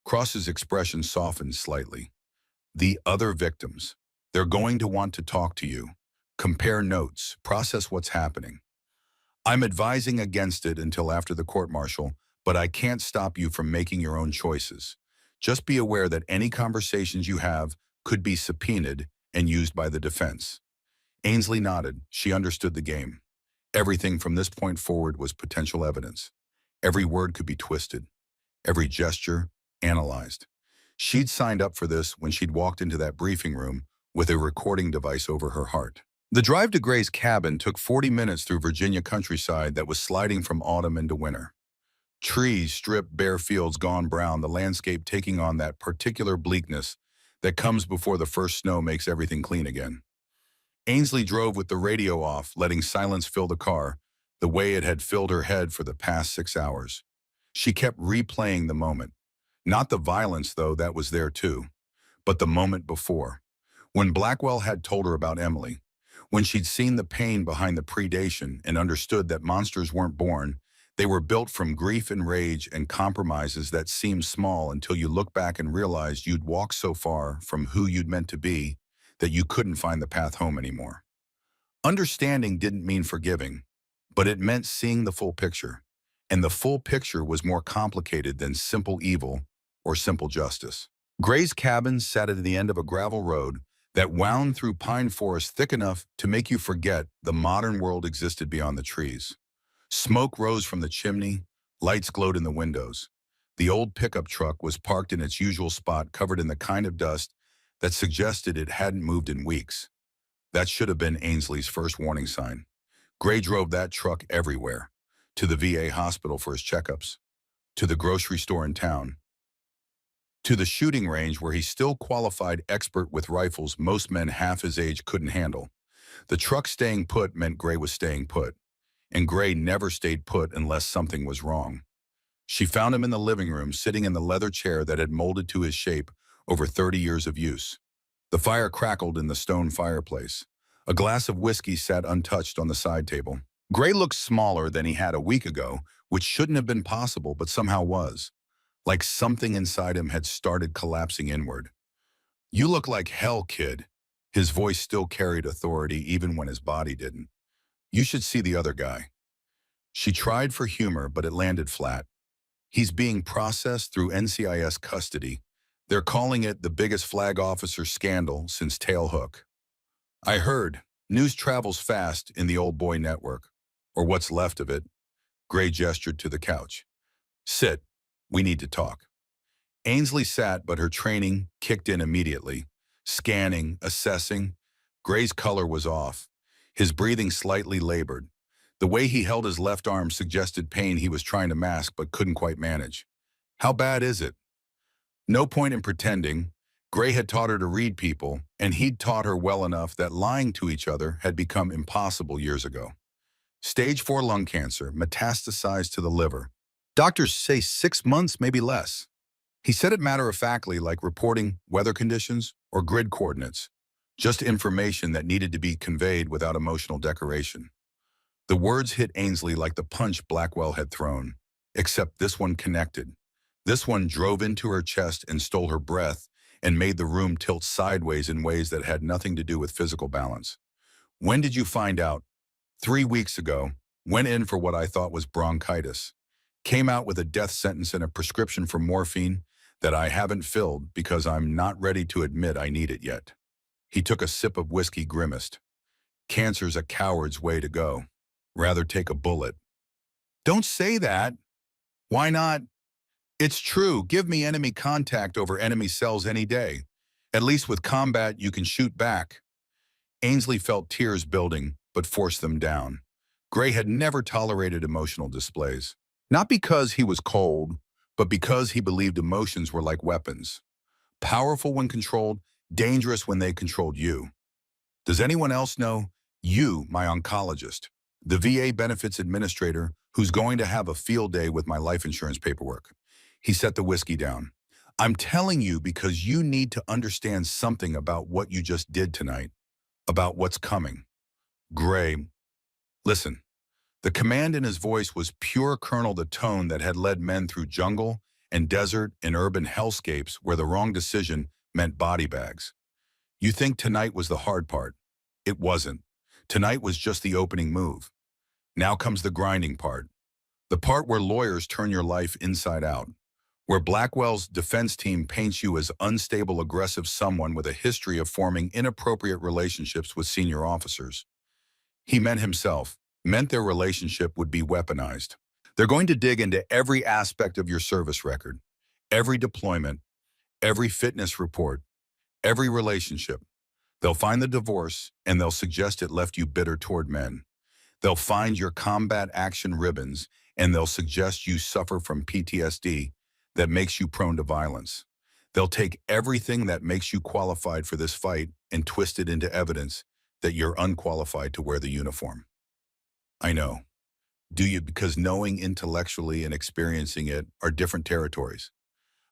Cross's expression softened slightly. The other victims. They're going to want to talk to you. Compare notes. Process what's happening. I'm advising against it until after the court-martial, but I can't stop you from making your own choices. Just be aware that any conversations you have could be subpoenaed and used by the defense. Ainsley nodded. She understood the game. Everything from this point forward was potential evidence. Every word could be twisted. Every gesture, analyzed. She'd signed up for this when she'd walked into that briefing room with a recording device over her heart. The drive to Gray's cabin took 40 minutes through Virginia countryside that was sliding from autumn into winter. Trees stripped, bare fields gone brown, the landscape taking on that particular bleakness that comes before the first snow makes everything clean again. Ainsley drove with the radio off, letting silence fill the car, the way it had filled her head for the past 6 hours. She kept replaying the moment. Not the violence, though, that was there too, but the moment before. When Blackwell had told her about Emily, when she'd seen the pain behind the predation and understood that monsters weren't born, they were built from grief and rage and compromises that seemed small until you look back and realized you'd walked so far from who you'd meant to be that you couldn't find the path home anymore. Understanding didn't mean forgiving, but it meant seeing the full picture. And the full picture was more complicated than simple evil or simple justice. Gray's cabin sat at the end of a gravel road that wound through pine forest thick enough to make you forget the modern world existed beyond the trees. Smoke rose from the chimney, lights glowed in the windows. The old pickup truck was parked in its usual spot, covered in the kind of dust that suggested it hadn't moved in weeks. That should have been Ainsley's first warning sign. Gray drove that truck everywhere. To the VA hospital for his checkups, to the grocery store in town, to the shooting range where he still qualified expert with rifles most men half his age couldn't handle. The truck staying put meant Gray was staying put, and Gray never stayed put unless something was wrong. She found him in the living room, sitting in the leather chair that had molded to his shape over 30 years of use. The fire crackled in the stone fireplace. A glass of whiskey sat untouched on the side table. Gray looked smaller than he had a week ago, which shouldn't have been possible, but somehow was. Like something inside him had started collapsing inward. You look like hell, kid. His voice still carried authority even when his body didn't. You should see the other guy. She tried for humor, but it landed flat. He's being processed through NCIS custody. They're calling it the biggest flag officer scandal since Tailhook. I heard. News travels fast in the old boy network, or what's left of it. Gray gestured to the couch. Sit. We need to talk. Ainsley sat, but her training kicked in immediately. Scanning, assessing. Gray's color was off. His breathing slightly labored. The way he held his left arm suggested pain he was trying to mask but couldn't quite manage. How bad is it? No point in pretending. Gray had taught her to read people, and he'd taught her well enough that lying to each other had become impossible years ago. Stage 4 lung cancer, metastasized to the liver. Doctors say 6 months, maybe less. He said it matter-of-factly, like reporting weather conditions or grid coordinates, just information that needed to be conveyed without emotional decoration. The words hit Ainsley like the punch Blackwell had thrown, except this one connected. This one drove into her chest and stole her breath and made the room tilt sideways in ways that had nothing to do with physical balance. When did you find out? 3 weeks ago. Went in for what I thought was bronchitis. Came out with a death sentence and a prescription for morphine that I haven't filled because I'm not ready to admit I need it yet. He took a sip of whiskey, grimaced. Cancer's a coward's way to go. Rather take a bullet. Don't say that. Why not? It's true. Give me enemy contact over enemy cells any day. At least with combat, you can shoot back. Ainsley felt tears building, but forced them down. Gray had never tolerated emotional displays. Not because he was cold, but because he believed emotions were like weapons. Powerful when controlled, dangerous when they controlled you. Does anyone else know? You, my oncologist, the VA benefits administrator who's going to have a field day with my life insurance paperwork. He set the whiskey down. I'm telling you because you need to understand something about what you just did tonight, about what's coming. Gray, listen. The command in his voice was pure Colonel the tone that had led men through jungle and desert and urban hellscapes where the wrong decision meant body bags. You think tonight was the hard part. It wasn't. Tonight was just the opening move. Now comes the grinding part. The part where lawyers turn your life inside out. Where Blackwell's defense team paints you as unstable, aggressive someone with a history of forming inappropriate relationships with senior officers. He meant himself. Meant their relationship would be weaponized. They're going to dig into every aspect of your service record, every deployment, every fitness report, every relationship. They'll find the divorce, and they'll suggest it left you bitter toward men. They'll find your combat action ribbons, and they'll suggest you suffer from PTSD that makes you prone to violence. They'll take everything that makes you qualified for this fight and twist it into evidence that you're unqualified to wear the uniform. I know. Do you? Because knowing intellectually and experiencing it are different territories.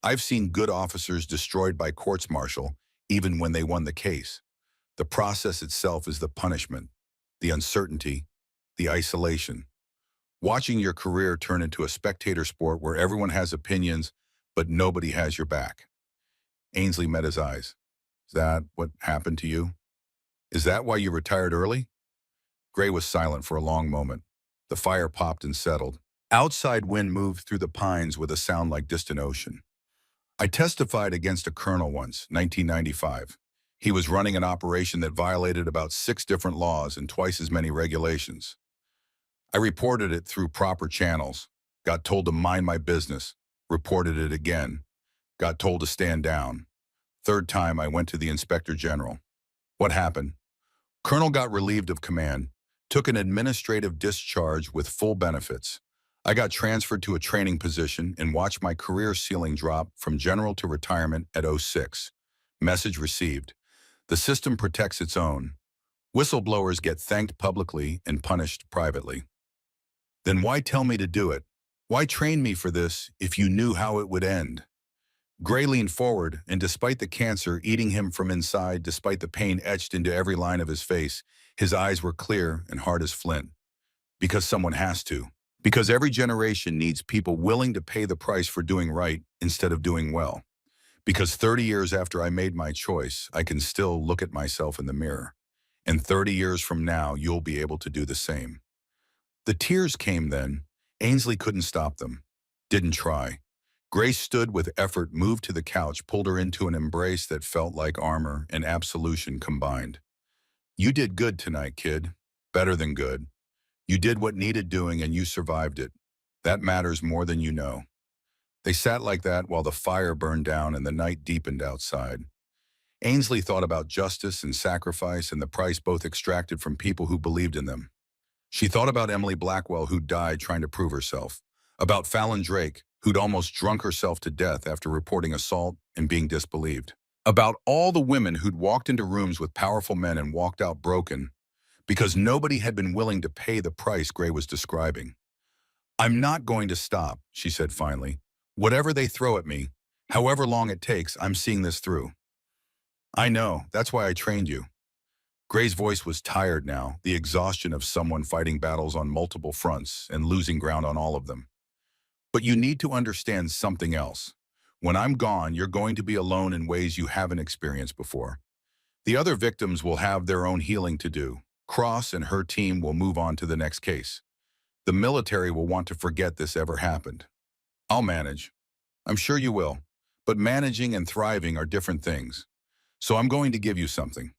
I've seen good officers destroyed by courts-martial even when they won the case. The process itself is the punishment, the uncertainty, the isolation. Watching your career turn into a spectator sport where everyone has opinions, but nobody has your back. Ainsley met his eyes. Is that what happened to you? Is that why you retired early? Gray was silent for a long moment. The fire popped and settled. Outside wind moved through the pines with a sound like distant ocean. I testified against a colonel once, 1995. He was running an operation that violated about 6 different laws and twice as many regulations. I reported it through proper channels, got told to mind my business, reported it again, got told to stand down. Third time I went to the inspector general. What happened? Colonel got relieved of command, took an administrative discharge with full benefits. I got transferred to a training position and watched my career ceiling drop from general to retirement at 06. Message received. The system protects its own. Whistleblowers get thanked publicly and punished privately. Then why tell me to do it? Why train me for this if you knew how it would end? Gray leaned forward, and despite the cancer eating him from inside, despite the pain etched into every line of his face, his eyes were clear and hard as flint. Because someone has to. Because every generation needs people willing to pay the price for doing right instead of doing well. Because 30 years after I made my choice, I can still look at myself in the mirror. And 30 years from now, you'll be able to do the same. The tears came then. Ainsley couldn't stop them. Didn't try. Grace stood with effort, moved to the couch, pulled her into an embrace that felt like armor and absolution combined. You did good tonight, kid. Better than good. You did what needed doing and you survived it. That matters more than you know. They sat like that while the fire burned down and the night deepened outside. Ainsley thought about justice and sacrifice and the price both extracted from people who believed in them. She thought about Emily Blackwell, who died trying to prove herself, about Fallon Drake, who'd almost drunk herself to death after reporting assault and being disbelieved, about all the women who'd walked into rooms with powerful men and walked out broken because nobody had been willing to pay the price Gray was describing. I'm not going to stop, she said finally. Whatever they throw at me, however long it takes, I'm seeing this through. I know, that's why I trained you. Gray's voice was tired now, the exhaustion of someone fighting battles on multiple fronts and losing ground on all of them. But you need to understand something else. When I'm gone, you're going to be alone in ways you haven't experienced before. The other victims will have their own healing to do. Cross and her team will move on to the next case. The military will want to forget this ever happened. I'll manage. I'm sure you will. But managing and thriving are different things. So I'm going to give you something.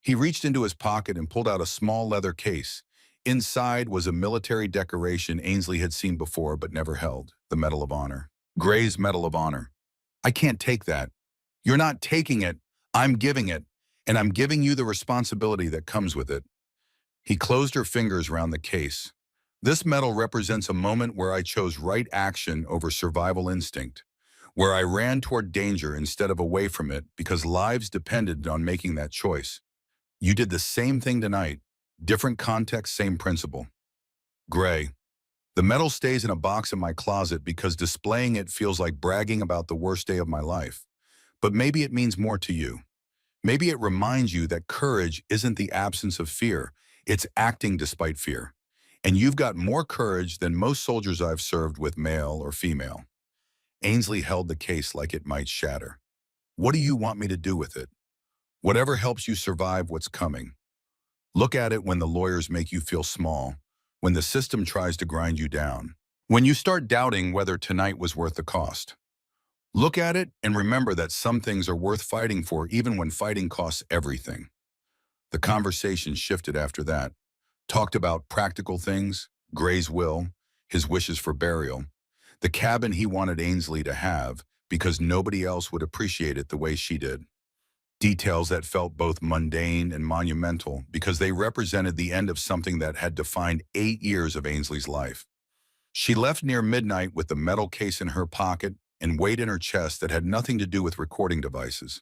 He reached into his pocket and pulled out a small leather case. Inside was a military decoration Ainsley had seen before but never held, the Medal of Honor. Gray's Medal of Honor. I can't take that. You're not taking it. I'm giving it. And I'm giving you the responsibility that comes with it. He closed her fingers around the case. This medal represents a moment where I chose right action over survival instinct, where I ran toward danger instead of away from it because lives depended on making that choice. You did the same thing tonight. Different context, same principle. Gray. The medal stays in a box in my closet because displaying it feels like bragging about the worst day of my life. But maybe it means more to you. Maybe it reminds you that courage isn't the absence of fear. It's acting despite fear. And you've got more courage than most soldiers I've served with, male or female. Ainsley held the case like it might shatter. What do you want me to do with it? Whatever helps you survive what's coming. Look at it when the lawyers make you feel small, when the system tries to grind you down, when you start doubting whether tonight was worth the cost. Look at it and remember that some things are worth fighting for even when fighting costs everything. The conversation shifted after that. Talked about practical things, Gray's will, his wishes for burial, the cabin he wanted Ainsley to have because nobody else would appreciate it the way she did. Details that felt both mundane and monumental because they represented the end of something that had defined 8 years of Ainsley's life. She left near midnight with the metal case in her pocket and weight in her chest that had nothing to do with recording devices.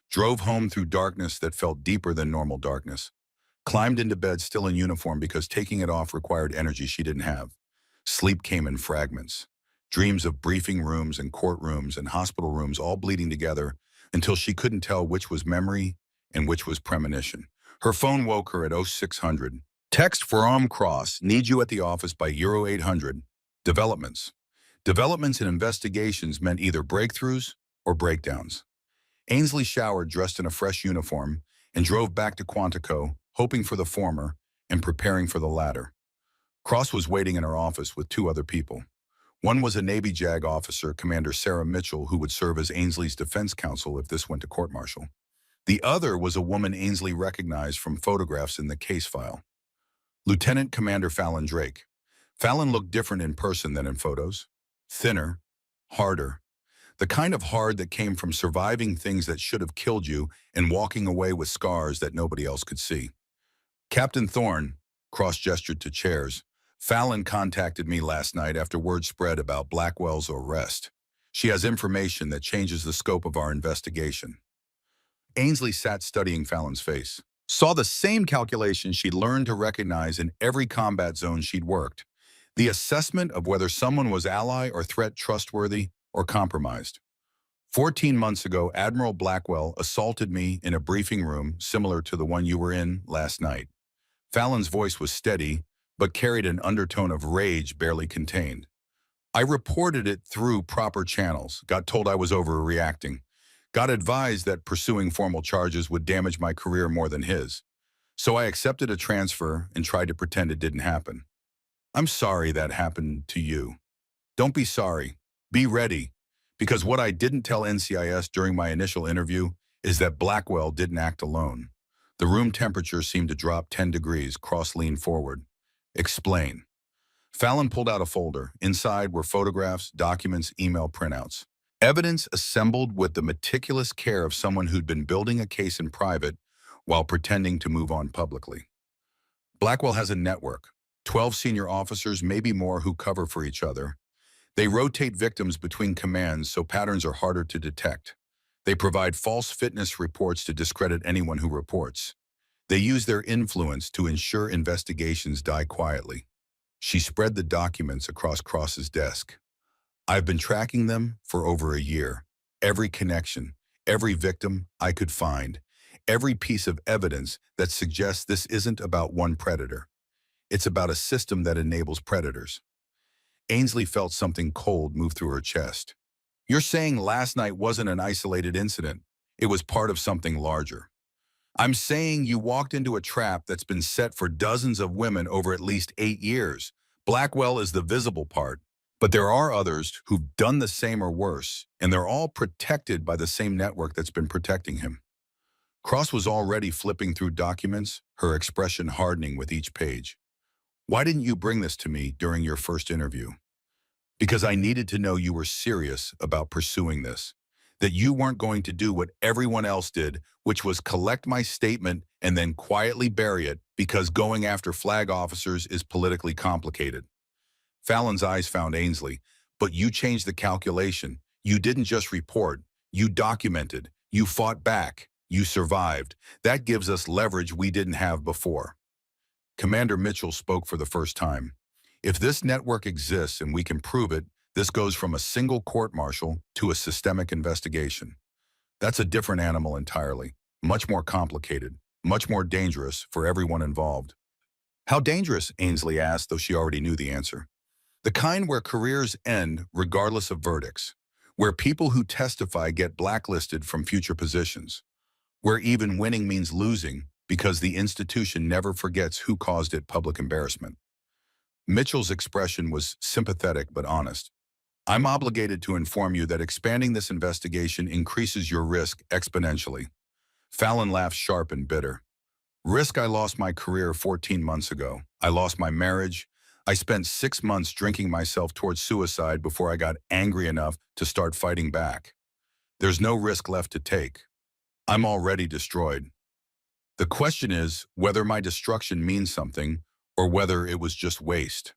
Drove home through darkness that felt deeper than normal darkness. Climbed into bed still in uniform because taking it off required energy she didn't have. Sleep came in fragments. Dreams of briefing rooms and courtrooms and hospital rooms all bleeding together until she couldn't tell which was memory and which was premonition. Her phone woke her at 0600. Text from Cross, need you at the office by Euro 800. Developments. Developments in investigations meant either breakthroughs or breakdowns. Ainsley showered, dressed in a fresh uniform, and drove back to Quantico, hoping for the former and preparing for the latter. Cross was waiting in her office with 2 other people. One was a Navy JAG officer, Commander Sarah Mitchell, who would serve as Ainsley's defense counsel if this went to court-martial. The other was a woman Ainsley recognized from photographs in the case file. Lieutenant Commander Fallon Drake. Fallon looked different in person than in photos. Thinner, harder. The kind of hard that came from surviving things that should have killed you and walking away with scars that nobody else could see. Captain Thorne, Cross gestured to chairs. Fallon contacted me last night after word spread about Blackwell's arrest. She has information that changes the scope of our investigation. Ainsley sat studying Fallon's face. Saw the same calculations she'd learned to recognize in every combat zone she'd worked. The assessment of whether someone was ally or threat, trustworthy or compromised. 14 months ago, Admiral Blackwell assaulted me in a briefing room similar to the one you were in last night. Fallon's voice was steady, but carried an undertone of rage barely contained. I reported it through proper channels, got told I was overreacting, Got advised that pursuing formal charges would damage my career more than his. So I accepted a transfer and tried to pretend it didn't happen. I'm sorry that happened to you. Don't be sorry. Be ready. Because what I didn't tell NCIS during my initial interview is that Blackwell didn't act alone. The room temperature seemed to drop 10 degrees. Cross leaned forward. Explain. Fallon pulled out a folder. Inside were photographs, documents, email printouts. Evidence assembled with the meticulous care of someone who'd been building a case in private while pretending to move on publicly. Blackwell has a network. 12 senior officers, maybe more, who cover for each other. They rotate victims between commands so patterns are harder to detect. They provide false fitness reports to discredit anyone who reports. They use their influence to ensure investigations die quietly. She spread the documents across Cross's desk. I've been tracking them for over a year. Every connection, every victim I could find, every piece of evidence that suggests this isn't about one predator. It's about a system that enables predators. Ainsley felt something cold move through her chest. You're saying last night wasn't an isolated incident. It was part of something larger. I'm saying you walked into a trap that's been set for dozens of women over at least 8 years. Blackwell is the visible part, but there are others who've done the same or worse, and they're all protected by the same network that's been protecting him. Cross was already flipping through documents, her expression hardening with each page. Why didn't you bring this to me during your first interview? Because I needed to know you were serious about pursuing this, that you weren't going to do what everyone else did, which was collect my statement and then quietly bury it because going after flag officers is politically complicated. Fallon's eyes found Ainsley, but you changed the calculation. You didn't just report, you documented, you fought back, you survived. That gives us leverage we didn't have before. Commander Mitchell spoke for the first time. If this network exists and we can prove it, this goes from a single court-martial to a systemic investigation. That's a different animal entirely, much more complicated, much more dangerous for everyone involved. How dangerous? Ainsley asked, though she already knew the answer. The kind where careers end regardless of verdicts, where people who testify get blacklisted from future positions, where even winning means losing because the institution never forgets who caused it public embarrassment. Mitchell's expression was sympathetic but honest. I'm obligated to inform you that expanding this investigation increases your risk exponentially. Fallon laughed sharp and bitter. Risk? I lost my career 14 months ago. I lost my marriage. I spent 6 months drinking myself towards suicide before I got angry enough to start fighting back. There's no risk left to take. I'm already destroyed. The question is whether my destruction means something or whether it was just waste.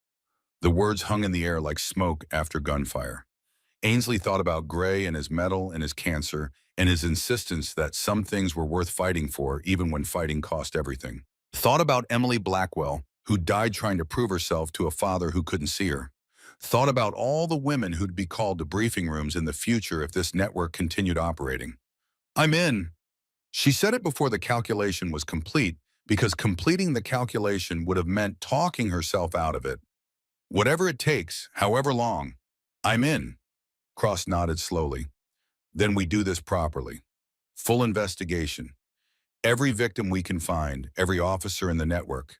The words hung in the air like smoke after gunfire. Ainsley thought about Gray and his medal and his cancer and his insistence that some things were worth fighting for even when fighting cost everything. Thought about Emily Blackwell, who died trying to prove herself to a father who couldn't see her. Thought about all the women who'd be called to briefing rooms in the future if this network continued operating. I'm in. She said it before the calculation was complete, because completing the calculation would have meant talking herself out of it. Whatever it takes, however long, I'm in. Cross nodded slowly. Then we do this properly. Full investigation. Every victim we can find, every officer in the network.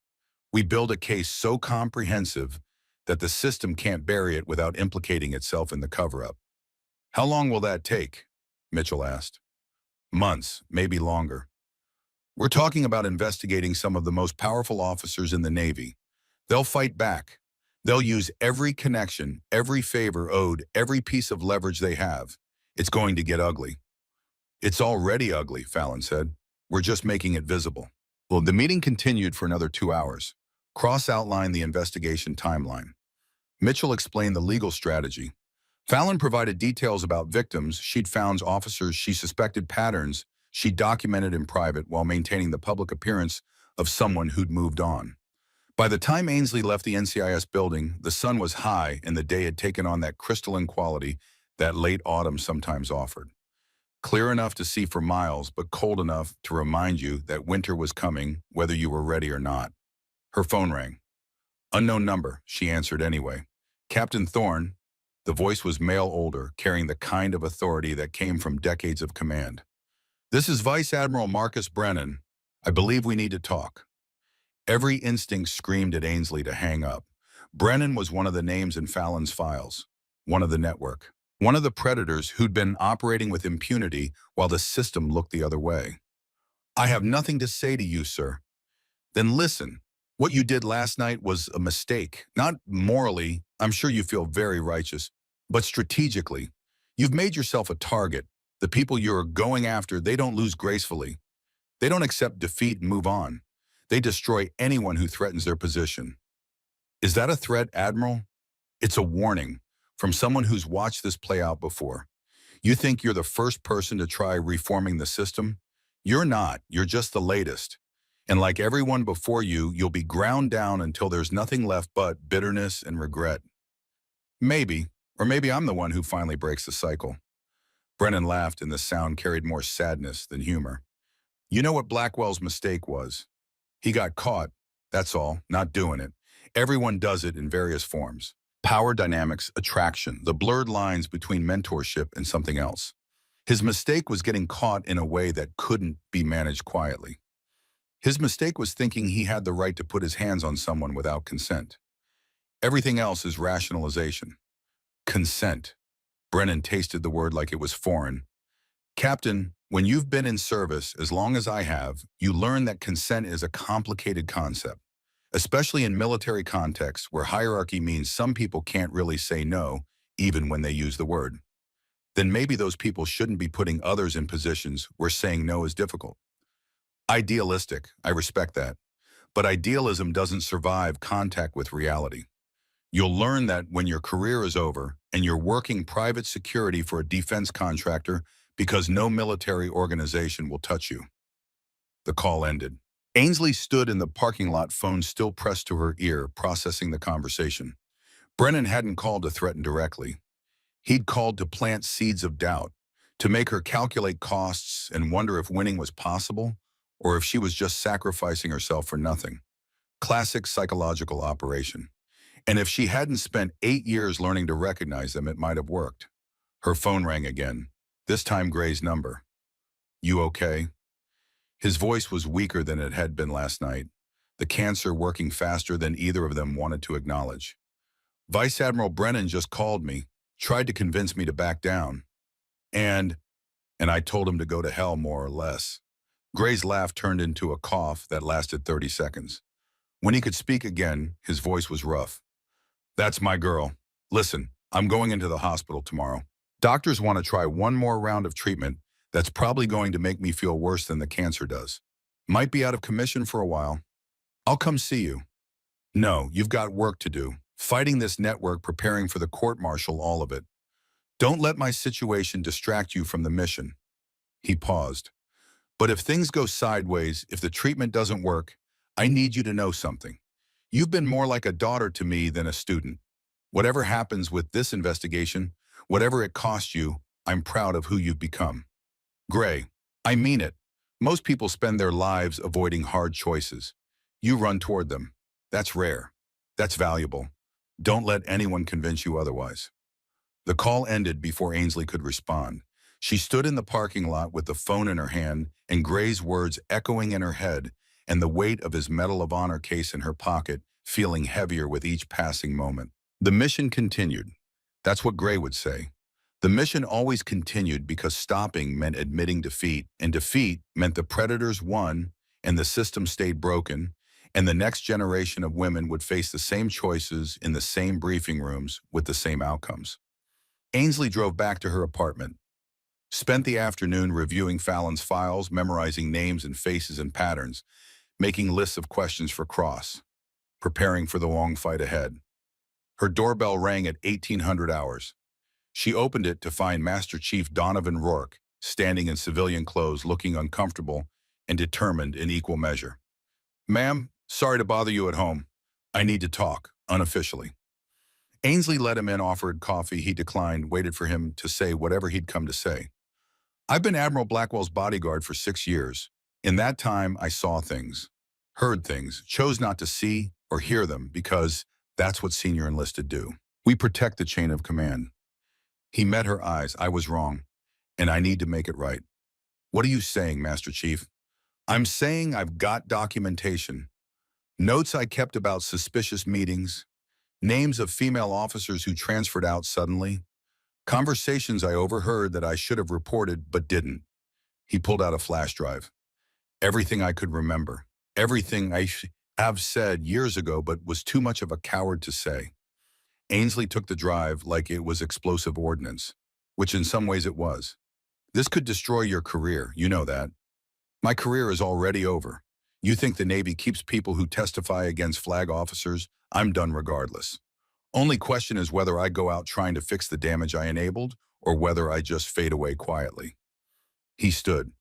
We build a case so comprehensive that the system can't bury it without implicating itself in the cover-up. How long will that take? Mitchell asked. Months, maybe longer. We're talking about investigating some of the most powerful officers in the Navy. They'll fight back. They'll use every connection, every favor owed, every piece of leverage they have. It's going to get ugly. It's already ugly, Fallon said. We're just making it visible. Well, the meeting continued for another 2 hours. Cross outlined the investigation timeline. Mitchell explained the legal strategy. Fallon provided details about victims she'd found, officers she suspected, patterns she documented in private while maintaining the public appearance of someone who'd moved on. By the time Ainsley left the NCIS building, the sun was high and the day had taken on that crystalline quality that late autumn sometimes offered. Clear enough to see for miles, but cold enough to remind you that winter was coming, whether you were ready or not. Her phone rang. Unknown number, she answered anyway. Captain Thorne. The voice was male older, carrying the kind of authority that came from decades of command. "This is Vice Admiral Marcus Brennan. I believe we need to talk." Every instinct screamed at Ainsley to hang up. Brennan was one of the names in Fallon's files, one of the network, one of the predators who'd been operating with impunity while the system looked the other way. "I have nothing to say to you, sir." "Then listen, what you did last night was a mistake. Not morally, I'm sure you feel very righteous, but strategically. You've made yourself a target. The people you're going after, they don't lose gracefully. They don't accept defeat and move on. They destroy anyone who threatens their position." "Is that a threat, Admiral?" "It's a warning from someone who's watched this play out before. You think you're the first person to try reforming the system? You're not. You're just the latest. And like everyone before you, you'll be ground down until there's nothing left but bitterness and regret." "Maybe, or maybe I'm the one who finally breaks the cycle." Brennan laughed, and the sound carried more sadness than humor. "You know what Blackwell's mistake was? He got caught, that's all, not doing it. Everyone does it in various forms. Power dynamics, attraction, the blurred lines between mentorship and something else. His mistake was getting caught in a way that couldn't be managed quietly. His mistake was thinking he had the right to put his hands on someone without consent. Everything else is rationalization. Consent." Brennan tasted the word like it was foreign. "Captain, when you've been in service as long as I have, you learn that consent is a complicated concept, especially in military contexts where hierarchy means some people can't really say no, even when they use the word. Then maybe those people shouldn't be putting others in positions where saying no is difficult." "Idealistic, I respect that. But idealism doesn't survive contact with reality. You'll learn that when your career is over and you're working private security for a defense contractor because no military organization will touch you." The call ended. Ainsley stood in the parking lot, phone still pressed to her ear, processing the conversation. Brennan hadn't called to threaten directly. He'd called to plant seeds of doubt, to make her calculate costs and wonder if winning was possible or if she was just sacrificing herself for nothing. Classic psychological operation. And if she hadn't spent 8 years learning to recognize them, it might have worked. Her phone rang again, this time Gray's number. "You okay?" His voice was weaker than it had been last night, the cancer working faster than either of them wanted to acknowledge. "Vice Admiral Brennan just called me, tried to convince me to back down. And I told him to go to hell, more or less." Gray's laugh turned into a cough that lasted 30 seconds. When he could speak again, his voice was rough. "That's my girl. Listen, I'm going into the hospital tomorrow. Doctors want to try one more round of treatment that's probably going to make me feel worse than the cancer does. Might be out of commission for a while. I'll come see you." "No, you've got work to do. Fighting this network, preparing for the court-martial, all of it. Don't let my situation distract you from the mission." He paused. "But if things go sideways, if the treatment doesn't work, I need you to know something. You've been more like a daughter to me than a student. Whatever happens with this investigation, whatever it costs you, I'm proud of who you've become." "Gray, I mean it. Most people spend their lives avoiding hard choices. You run toward them. That's rare. That's valuable. Don't let anyone convince you otherwise." The call ended before Ainsley could respond. She stood in the parking lot with the phone in her hand and Gray's words echoing in her head and the weight of his Medal of Honor case in her pocket feeling heavier with each passing moment. The mission continued. That's what Gray would say. The mission always continued because stopping meant admitting defeat, and defeat meant the predators won and the system stayed broken, and the next generation of women would face the same choices in the same briefing rooms with the same outcomes. Ainsley drove back to her apartment, spent the afternoon reviewing Fallon's files, memorizing names and faces and patterns, making lists of questions for Cross, preparing for the long fight ahead. Her doorbell rang at 1800 hours. She opened it to find Master Chief Donovan Rourke, standing in civilian clothes, looking uncomfortable and determined in equal measure. "Ma'am, sorry to bother you at home. I need to talk, unofficially." Ainsley let him in, offered coffee. He declined, waited for him to say whatever he'd come to say. "I've been Admiral Blackwell's bodyguard for 6 years. In that time, I saw things, heard things, chose not to see or hear them because that's what senior enlisted do. We protect the chain of command. He met her eyes. I was wrong, and I need to make it right. What are you saying, Master Chief? I'm saying I've got documentation. Notes I kept about suspicious meetings, names of female officers who transferred out suddenly, conversations I overheard that I should have reported but didn't. He pulled out a flash drive. Everything I could remember. Everything I have said years ago but was too much of a coward to say. Ainsley took the drive like it was explosive ordnance, which in some ways it was. This could destroy your career, you know that. My career is already over. You think the Navy keeps people who testify against flag officers? I'm done regardless. Only question is whether I go out trying to fix the damage I enabled or whether I just fade away quietly. He stood.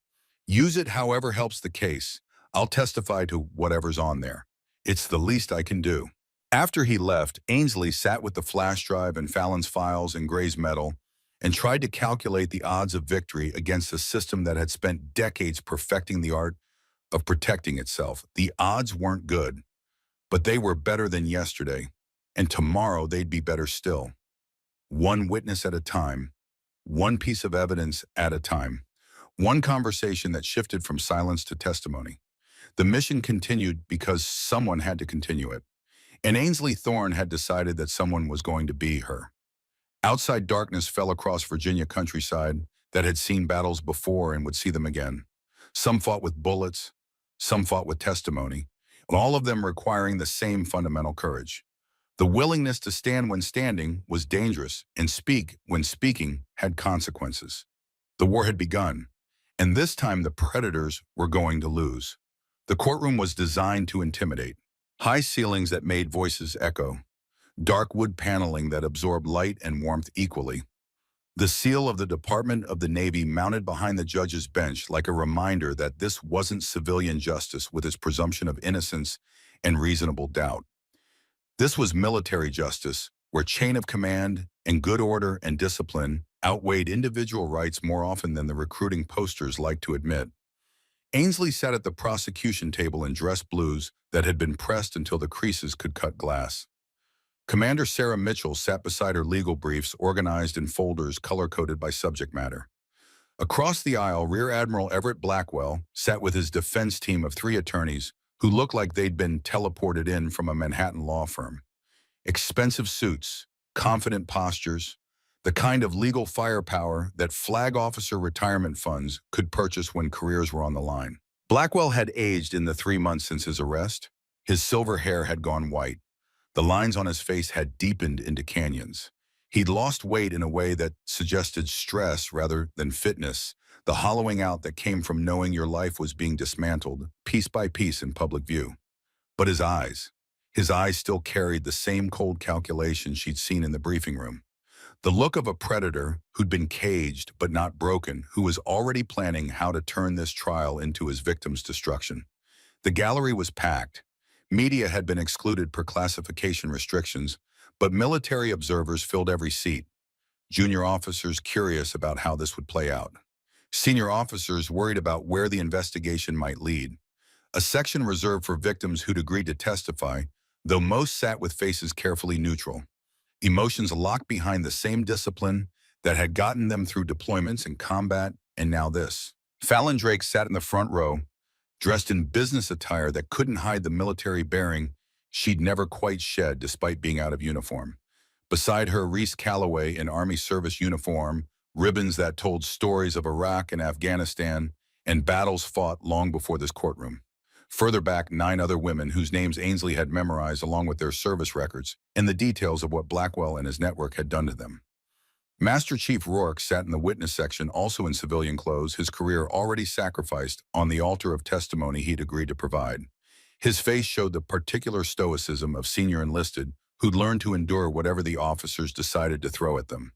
Use it however helps the case. I'll testify to whatever's on there. It's the least I can do. After he left, Ainsley sat with the flash drive and Fallon's files and Gray's metal and tried to calculate the odds of victory against a system that had spent decades perfecting the art of protecting itself. The odds weren't good, but they were better than yesterday, and tomorrow they'd be better still. One witness at a time, one piece of evidence at a time, one conversation that shifted from silence to testimony. The mission continued because someone had to continue it, and Ainsley Thorne had decided that someone was going to be her. Outside darkness fell across Virginia countryside that had seen battles before and would see them again. Some fought with bullets, some fought with testimony, and all of them requiring the same fundamental courage. The willingness to stand when standing was dangerous, and speak when speaking had consequences. The war had begun, and this time the predators were going to lose. The courtroom was designed to intimidate. High ceilings that made voices echo. Dark wood paneling that absorbed light and warmth equally. The seal of the Department of the Navy mounted behind the judge's bench like a reminder that this wasn't civilian justice with its presumption of innocence and reasonable doubt. This was military justice, where chain of command and good order and discipline outweighed individual rights more often than the recruiting posters liked to admit. Ainsley sat at the prosecution table in dress blues that had been pressed until the creases could cut glass. Commander Sarah Mitchell sat beside her legal briefs organized in folders color-coded by subject matter. Across the aisle, Rear Admiral Everett Blackwell sat with his defense team of 3 attorneys who looked like they'd been teleported in from a Manhattan law firm. Expensive suits, confident postures, the kind of legal firepower that flag officer retirement funds could purchase when careers were on the line. Blackwell had aged in the 3 months since his arrest. His silver hair had gone white. The lines on his face had deepened into canyons. He'd lost weight in a way that suggested stress rather than fitness, the hollowing out that came from knowing your life was being dismantled, piece by piece in public view. But his eyes still carried the same cold calculation she'd seen in the briefing room. The look of a predator who'd been caged but not broken, who was already planning how to turn this trial into his victim's destruction. The gallery was packed. Media had been excluded per classification restrictions, but military observers filled every seat. Junior officers curious about how this would play out. Senior officers worried about where the investigation might lead. A section reserved for victims who'd agreed to testify, though most sat with faces carefully neutral. Emotions locked behind the same discipline that had gotten them through deployments and combat, and now this. Fallon Drake sat in the front row, dressed in business attire that couldn't hide the military bearing she'd never quite shed despite being out of uniform. Beside her, Reese Calloway in Army service uniform, ribbons that told stories of Iraq and Afghanistan and battles fought long before this courtroom. Further back, 9 other women whose names Ainsley had memorized along with their service records and the details of what Blackwell and his network had done to them. Master Chief Rourke sat in the witness section, also in civilian clothes, his career already sacrificed on the altar of testimony he'd agreed to provide. His face showed the particular stoicism of senior enlisted who'd learned to endure whatever the officers decided to throw at them.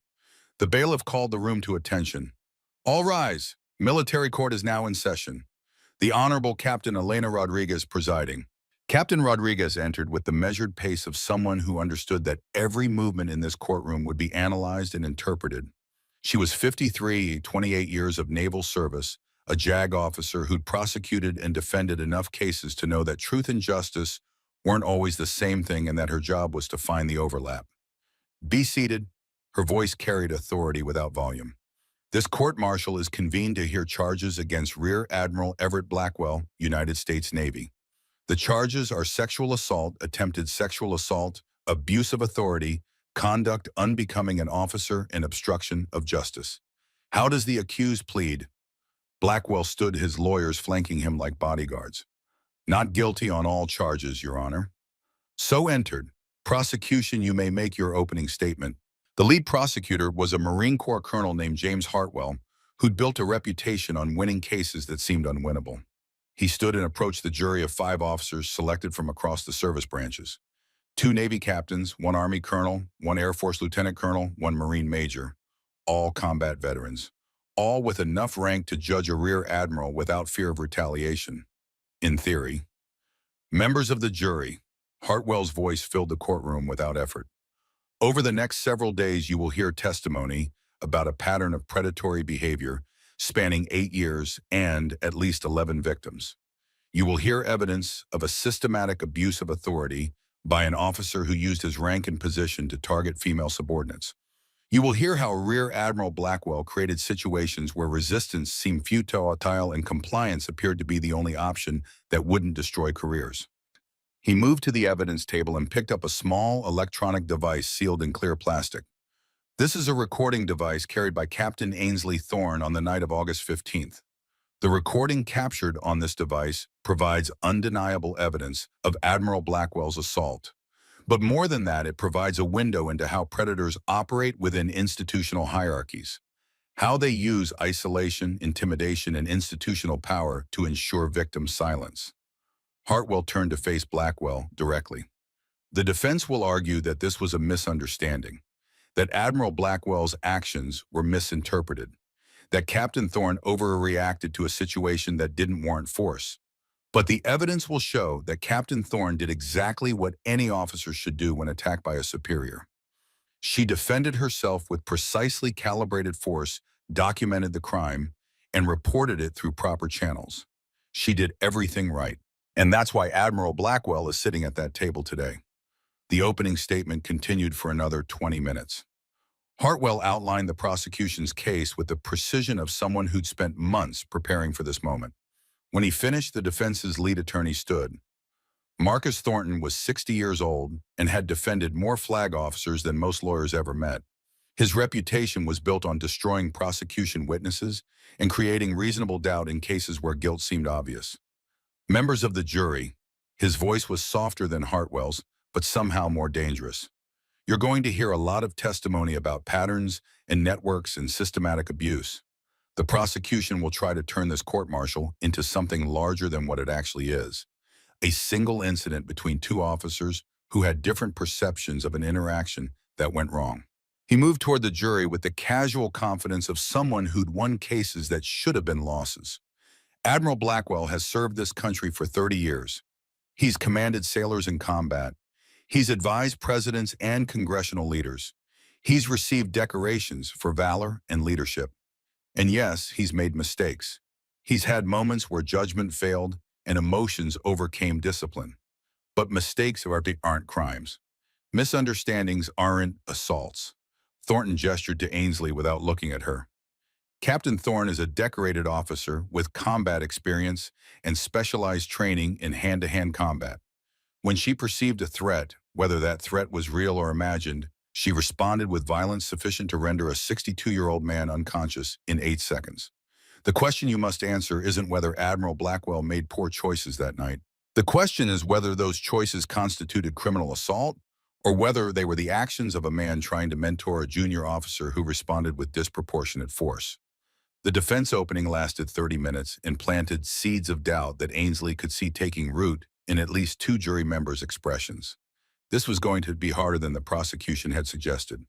The bailiff called the room to attention. All rise. Military court is now in session. The Honorable Captain Elena Rodriguez presiding. Captain Rodriguez entered with the measured pace of someone who understood that every movement in this courtroom would be analyzed and interpreted. She was 53, 28 years of naval service, a JAG officer who'd prosecuted and defended enough cases to know that truth and justice weren't always the same thing and that her job was to find the overlap. Be seated. Her voice carried authority without volume. This court-martial is convened to hear charges against Rear Admiral Everett Blackwell, United States Navy. The charges are sexual assault, attempted sexual assault, abuse of authority, conduct unbecoming an officer, and obstruction of justice. How does the accused plead? Blackwell stood, his lawyers flanking him like bodyguards. Not guilty on all charges, Your Honor. So entered. Prosecution, you may make your opening statement. The lead prosecutor was a Marine Corps colonel named James Hartwell, who'd built a reputation on winning cases that seemed unwinnable. He stood and approached the jury of 5 officers selected from across the service branches. 2 Navy captains, 1 Army colonel, 1 Air Force lieutenant colonel, 1 Marine major, all combat veterans, all with enough rank to judge a rear admiral without fear of retaliation. In theory. Members of the jury. Hartwell's voice filled the courtroom without effort. Over the next several days, you will hear testimony about a pattern of predatory behavior spanning 8 years and at least 11 victims. You will hear evidence of a systematic abuse of authority by an officer who used his rank and position to target female subordinates. You will hear how Rear Admiral Blackwell created situations where resistance seemed futile and compliance appeared to be the only option that wouldn't destroy careers. He moved to the evidence table and picked up a small electronic device sealed in clear plastic. This is a recording device carried by Captain Ainsley Thorne on the night of August 15th. The recording captured on this device provides undeniable evidence of Admiral Blackwell's assault. But more than that, it provides a window into how predators operate within institutional hierarchies, how they use isolation, intimidation, and institutional power to ensure victim silence. Hartwell turned to face Blackwell directly. The defense will argue that this was a misunderstanding, that Admiral Blackwell's actions were misinterpreted, that Captain Thorne overreacted to a situation that didn't warrant force. But the evidence will show that Captain Thorne did exactly what any officer should do when attacked by a superior. She defended herself with precisely calibrated force, documented the crime, and reported it through proper channels. She did everything right. And that's why Admiral Blackwell is sitting at that table today. The opening statement continued for another 20 minutes. Hartwell outlined the prosecution's case with the precision of someone who'd spent months preparing for this moment. When he finished, the defense's lead attorney stood. Marcus Thornton was 60 years old and had defended more flag officers than most lawyers ever met. His reputation was built on destroying prosecution witnesses and creating reasonable doubt in cases where guilt seemed obvious. Members of the jury, his voice was softer than Hartwell's, but somehow more dangerous. You're going to hear a lot of testimony about patterns and networks and systematic abuse. The prosecution will try to turn this court-martial into something larger than what it actually is. A single incident between 2 officers who had different perceptions of an interaction that went wrong. He moved toward the jury with the casual confidence of someone who'd won cases that should have been losses. Admiral Blackwell has served this country for 30 years. He's commanded sailors in combat. He's advised presidents and congressional leaders. He's received decorations for valor and leadership. And yes, he's made mistakes. He's had moments where judgment failed and emotions overcame discipline. But mistakes aren't crimes. Misunderstandings aren't assaults. Thornton gestured to Ainsley without looking at her. Captain Thorne is a decorated officer with combat experience and specialized training in hand-to-hand combat. When she perceived a threat, whether that threat was real or imagined, she responded with violence sufficient to render a 62-year-old man unconscious in 8 seconds. The question you must answer isn't whether Admiral Blackwell made poor choices that night. The question is whether those choices constituted criminal assault or whether they were the actions of a man trying to mentor a junior officer who responded with disproportionate force. The defense opening lasted 30 minutes and planted seeds of doubt that Ainsley could see taking root in at least 2 jury members' expressions. This was going to be harder than the prosecution had suggested.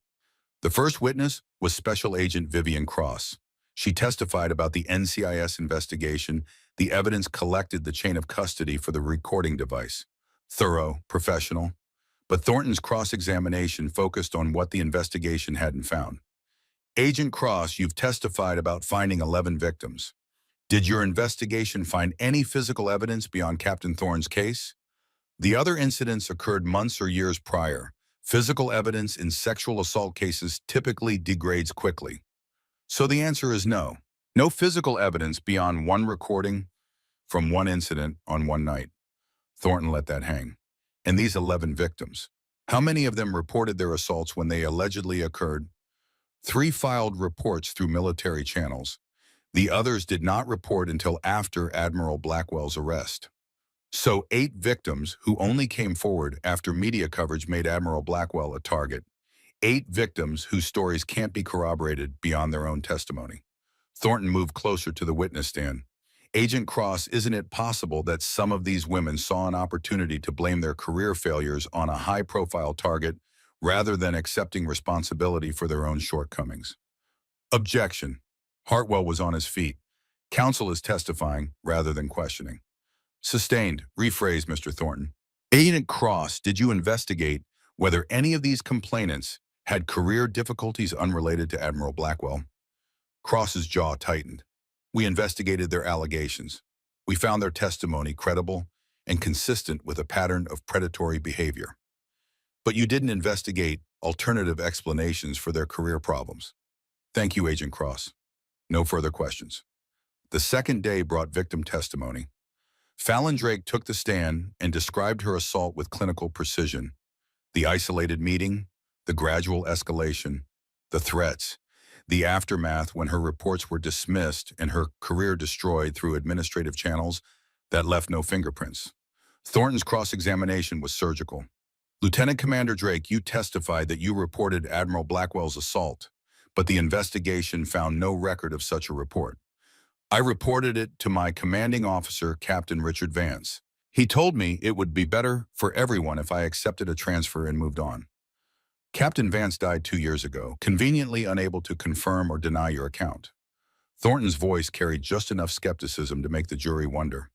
The first witness was Special Agent Vivian Cross. She testified about the NCIS investigation, the evidence collected, the chain of custody for the recording device. Thorough, professional. But Thornton's cross-examination focused on what the investigation hadn't found. Agent Cross, you've testified about finding 11 victims. Did your investigation find any physical evidence beyond Captain Thorne's case? The other incidents occurred months or years prior, Physical evidence in sexual assault cases typically degrades quickly. So the answer is no. No physical evidence beyond one recording from one incident on one night. Thornton let that hang. And these 11 victims, how many of them reported their assaults when they allegedly occurred? 3 filed reports through military channels. The others did not report until after Admiral Blackwell's arrest. So 8 victims who only came forward after media coverage made Admiral Blackwell a target. 8 victims whose stories can't be corroborated beyond their own testimony. Thornton moved closer to the witness stand. Agent Cross, isn't it possible that some of these women saw an opportunity to blame their career failures on a high-profile target rather than accepting responsibility for their own shortcomings? Objection. Hartwell was on his feet. Counsel is testifying rather than questioning. Sustained. Rephrase, Mr. Thornton. Agent Cross, did you investigate whether any of these complainants had career difficulties unrelated to Admiral Blackwell? Cross's jaw tightened. We investigated their allegations. We found their testimony credible and consistent with a pattern of predatory behavior. But you didn't investigate alternative explanations for their career problems. Thank you, Agent Cross. No further questions. The second day brought victim testimony. Fallon Drake took the stand and described her assault with clinical precision. The isolated meeting, the gradual escalation, the threats, the aftermath when her reports were dismissed and her career destroyed through administrative channels that left no fingerprints. Thornton's cross-examination was surgical. Lieutenant Commander Drake, you testified that you reported Admiral Blackwell's assault, but the investigation found no record of such a report. I reported it to my commanding officer, Captain Richard Vance. He told me it would be better for everyone if I accepted a transfer and moved on. Captain Vance died 2 years ago, conveniently unable to confirm or deny your account. Thornton's voice carried just enough skepticism to make the jury wonder.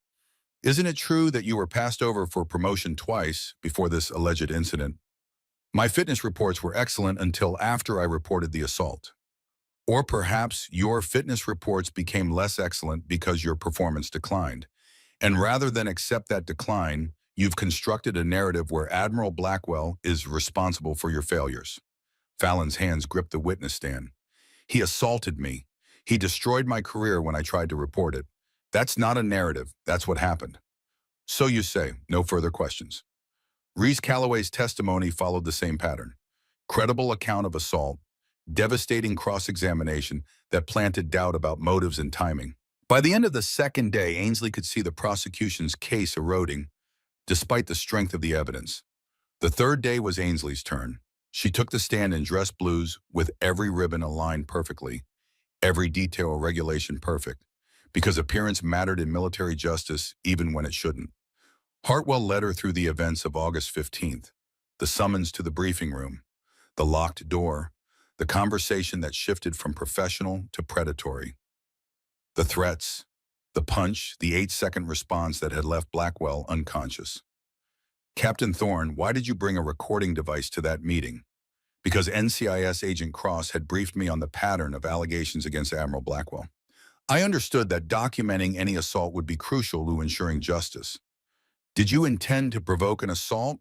Isn't it true that you were passed over for promotion twice before this alleged incident? My fitness reports were excellent until after I reported the assault. Or perhaps your fitness reports became less excellent because your performance declined. And rather than accept that decline, you've constructed a narrative where Admiral Blackwell is responsible for your failures. Fallon's hands gripped the witness stand. He assaulted me. He destroyed my career when I tried to report it. That's not a narrative. That's what happened. So you say, no further questions. Reese Calloway's testimony followed the same pattern. Credible account of assault, devastating cross-examination that planted doubt about motives and timing. By the end of the second day, Ainsley could see the prosecution's case eroding, despite the strength of the evidence. The third day was Ainsley's turn. She took the stand in dress blues with every ribbon aligned perfectly, every detail or regulation perfect, because appearance mattered in military justice even when it shouldn't. Hartwell led her through the events of August 15th, the summons to the briefing room, the locked door, the conversation that shifted from professional to predatory, the threats, the punch, the 8-second response that had left Blackwell unconscious. Captain Thorne, why did you bring a recording device to that meeting? Because NCIS Agent Cross had briefed me on the pattern of allegations against Admiral Blackwell. I understood that documenting any assault would be crucial to ensuring justice. Did you intend to provoke an assault?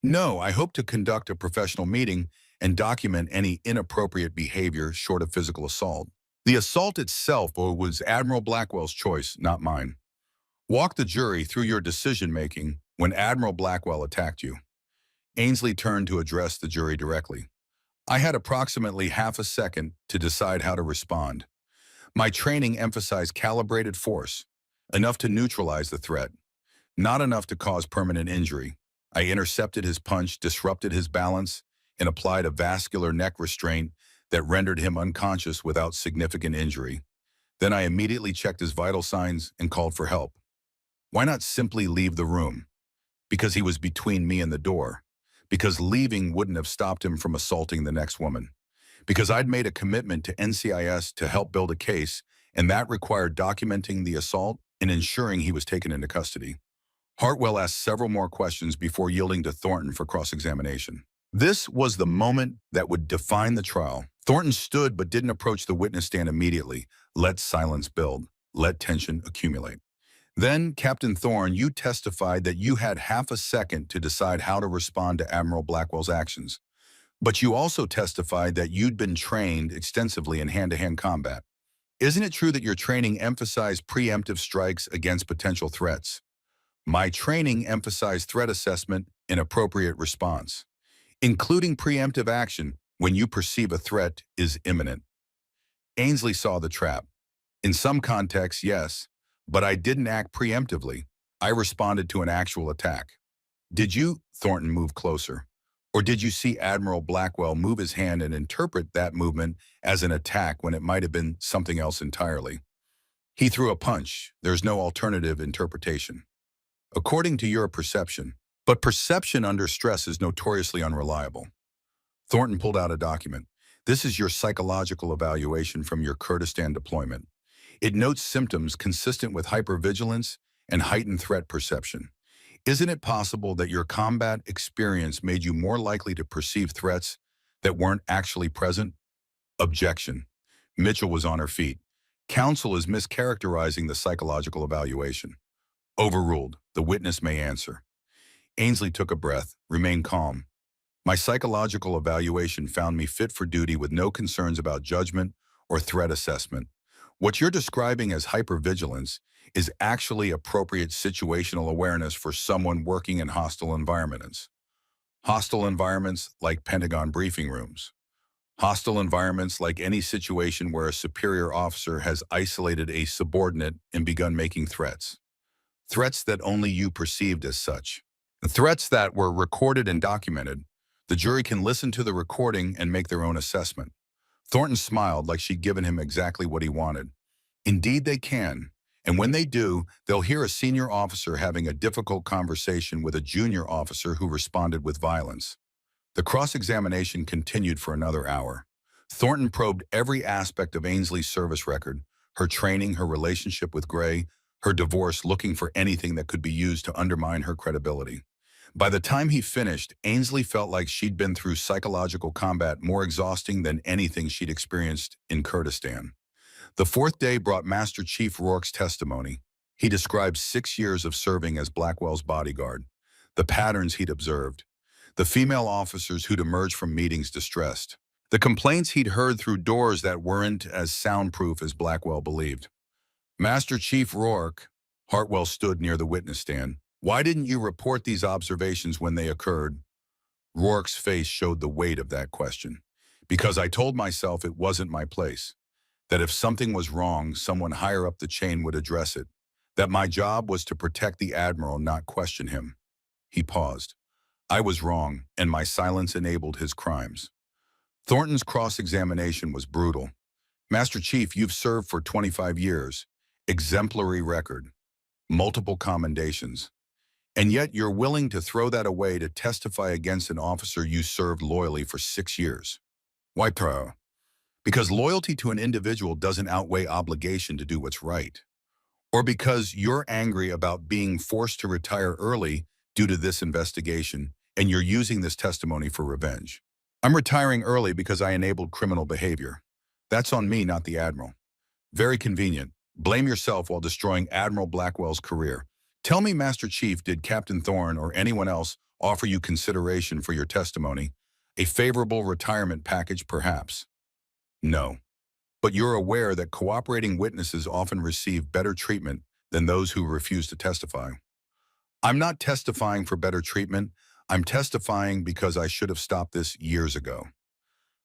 No, I hope to conduct a professional meeting and document any inappropriate behavior short of physical assault. The assault itself was Admiral Blackwell's choice, not mine. Walk the jury through your decision-making when Admiral Blackwell attacked you. Ainsley turned to address the jury directly. I had approximately half a second to decide how to respond. My training emphasized calibrated force, enough to neutralize the threat, not enough to cause permanent injury. I intercepted his punch, disrupted his balance, and applied a vascular neck restraint that rendered him unconscious without significant injury. Then I immediately checked his vital signs and called for help. Why not simply leave the room? Because he was between me and the door. Because leaving wouldn't have stopped him from assaulting the next woman. Because I'd made a commitment to NCIS to help build a case, and that required documenting the assault and ensuring he was taken into custody. Hartwell asked several more questions before yielding to Thornton for cross-examination. This was the moment that would define the trial. Thornton stood but didn't approach the witness stand immediately. Let silence build. Let tension accumulate. Then, Captain Thorne, you testified that you had half a second to decide how to respond to Admiral Blackwell's actions. But you also testified that you'd been trained extensively in hand-to-hand combat. Isn't it true that your training emphasized preemptive strikes against potential threats? My training emphasized threat assessment and appropriate response, including preemptive action when you perceive a threat is imminent. Ainsley saw the trap. In some contexts, yes, but I didn't act preemptively. I responded to an actual attack. Did you, Thornton, move closer? Or did you see Admiral Blackwell move his hand and interpret that movement as an attack when it might have been something else entirely? He threw a punch. There's no alternative interpretation. According to your perception. But perception under stress is notoriously unreliable. Thornton pulled out a document. This is your psychological evaluation from your Kurdistan deployment. It notes symptoms consistent with hypervigilance and heightened threat perception. Isn't it possible that your combat experience made you more likely to perceive threats that weren't actually present? Objection. Mitchell was on her feet. Counsel is mischaracterizing the psychological evaluation. Overruled. The witness may answer. Ainsley took a breath, remained calm. My psychological evaluation found me fit for duty with no concerns about judgment or threat assessment. What you're describing as hypervigilance is actually appropriate situational awareness for someone working in hostile environments. Hostile environments like Pentagon briefing rooms. Hostile environments like any situation where a superior officer has isolated a subordinate and begun making threats. Threats that only you perceived as such. Threats that were recorded and documented. The jury can listen to the recording and make their own assessment. Thornton smiled like she'd given him exactly what he wanted. Indeed they can, and when they do, they'll hear a senior officer having a difficult conversation with a junior officer who responded with violence. The cross-examination continued for another hour. Thornton probed every aspect of Ainsley's service record, her training, her relationship with Gray, her divorce, looking for anything that could be used to undermine her credibility. By the time he finished, Ainsley felt like she'd been through psychological combat more exhausting than anything she'd experienced in Kurdistan. The fourth day brought Master Chief Rourke's testimony. He described 6 years of serving as Blackwell's bodyguard, the patterns he'd observed, the female officers who'd emerged from meetings distressed, the complaints he'd heard through doors that weren't as soundproof as Blackwell believed. Master Chief Rourke, Hartwell stood near the witness stand. Why didn't you report these observations when they occurred? Rourke's face showed the weight of that question. Because I told myself it wasn't my place. That if something was wrong, someone higher up the chain would address it. That my job was to protect the Admiral, not question him. He paused. I was wrong, and my silence enabled his crimes. Thornton's cross-examination was brutal. Master Chief, you've served for 25 years. Exemplary record. Multiple commendations. And yet you're willing to throw that away to testify against an officer you served loyally for 6 years. Why, pro? Because loyalty to an individual doesn't outweigh obligation to do what's right. Or because you're angry about being forced to retire early due to this investigation, and you're using this testimony for revenge. I'm retiring early because I enabled criminal behavior. That's on me, not the Admiral. Very convenient. Blame yourself while destroying Admiral Blackwell's career. Tell me, Master Chief, did Captain Thorne or anyone else offer you consideration for your testimony? A favorable retirement package, perhaps? No. But you're aware that cooperating witnesses often receive better treatment than those who refuse to testify. I'm not testifying for better treatment. I'm testifying because I should have stopped this years ago.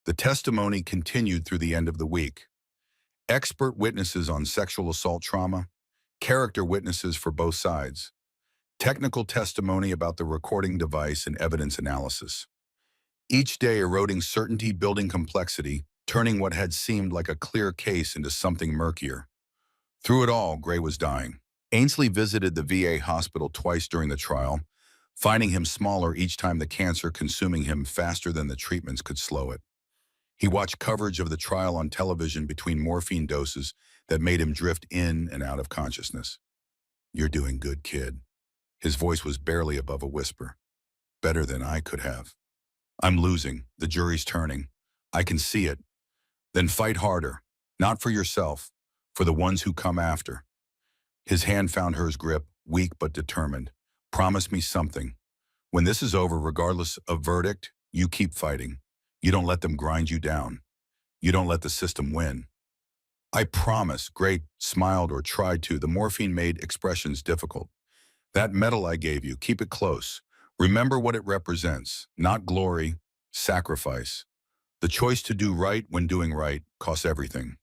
The testimony continued through the end of the week. Expert witnesses on sexual assault trauma, character witnesses for both sides, technical testimony about the recording device and evidence analysis. Each day eroding certainty, building complexity, turning what had seemed like a clear case into something murkier. Through it all, Gray was dying. Ainsley visited the VA hospital twice during the trial, finding him smaller each time, the cancer consuming him faster than the treatments could slow it. He watched coverage of the trial on television between morphine doses that made him drift in and out of consciousness. You're doing good, kid. His voice was barely above a whisper. Better than I could have. I'm losing. The jury's turning. I can see it. Then fight harder. Not for yourself, for the ones who come after. His hand found hers grip, weak but determined. Promise me something. When this is over, regardless of verdict, you keep fighting. You don't let them grind you down. You don't let the system win. I promise. Gray smiled or tried to. The morphine made expressions difficult. That medal I gave you, keep it close. Remember what it represents. Not glory, sacrifice. The choice to do right when doing right costs everything.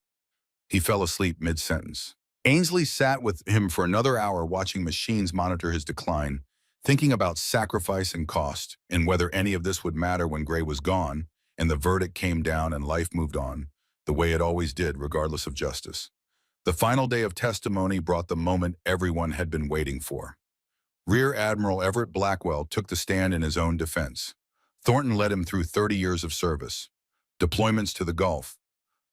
He fell asleep mid-sentence. Ainsley sat with him for another hour watching machines monitor his decline, thinking about sacrifice and cost, and whether any of this would matter when Gray was gone, and the verdict came down and life moved on, the way it always did, regardless of justice. The final day of testimony brought the moment everyone had been waiting for. Rear Admiral Everett Blackwell took the stand in his own defense. Thornton led him through 30 years of service, deployments to the Gulf,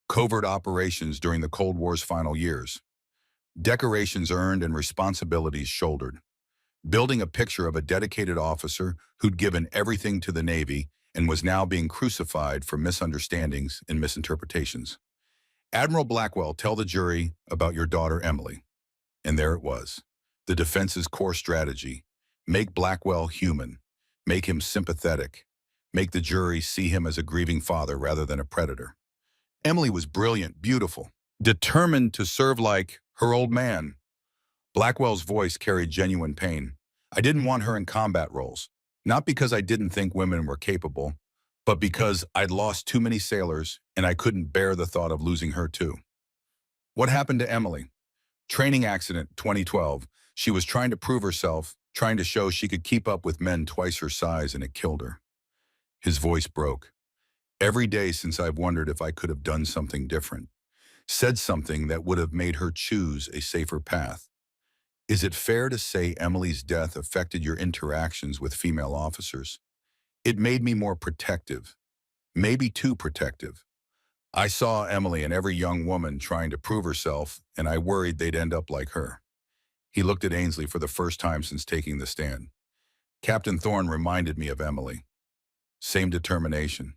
covert operations during the Cold War's final years, decorations earned and responsibilities shouldered, building a picture of a dedicated officer who'd given everything to the Navy and was now being crucified for misunderstandings and misinterpretations. Admiral Blackwell, tell the jury about your daughter Emily. And there it was. The defense's core strategy. Make Blackwell human. Make him sympathetic. Make the jury see him as a grieving father rather than a predator. Emily was brilliant, beautiful, determined to serve like her old man. Blackwell's voice carried genuine pain. I didn't want her in combat roles, not because I didn't think women were capable, but because I'd lost too many sailors and I couldn't bear the thought of losing her too. What happened to Emily? Training accident, 2012. She was trying to prove herself, trying to show she could keep up with men twice her size, and it killed her. His voice broke. Every day since I've wondered if I could have done something different, said something that would have made her choose a safer path. Is it fair to say Emily's death affected your interactions with female officers? It made me more protective, maybe too protective. I saw Emily and every young woman trying to prove herself, and I worried they'd end up like her. He looked at Ainsley for the first time since taking the stand. Captain Thorne reminded me of Emily. Same determination,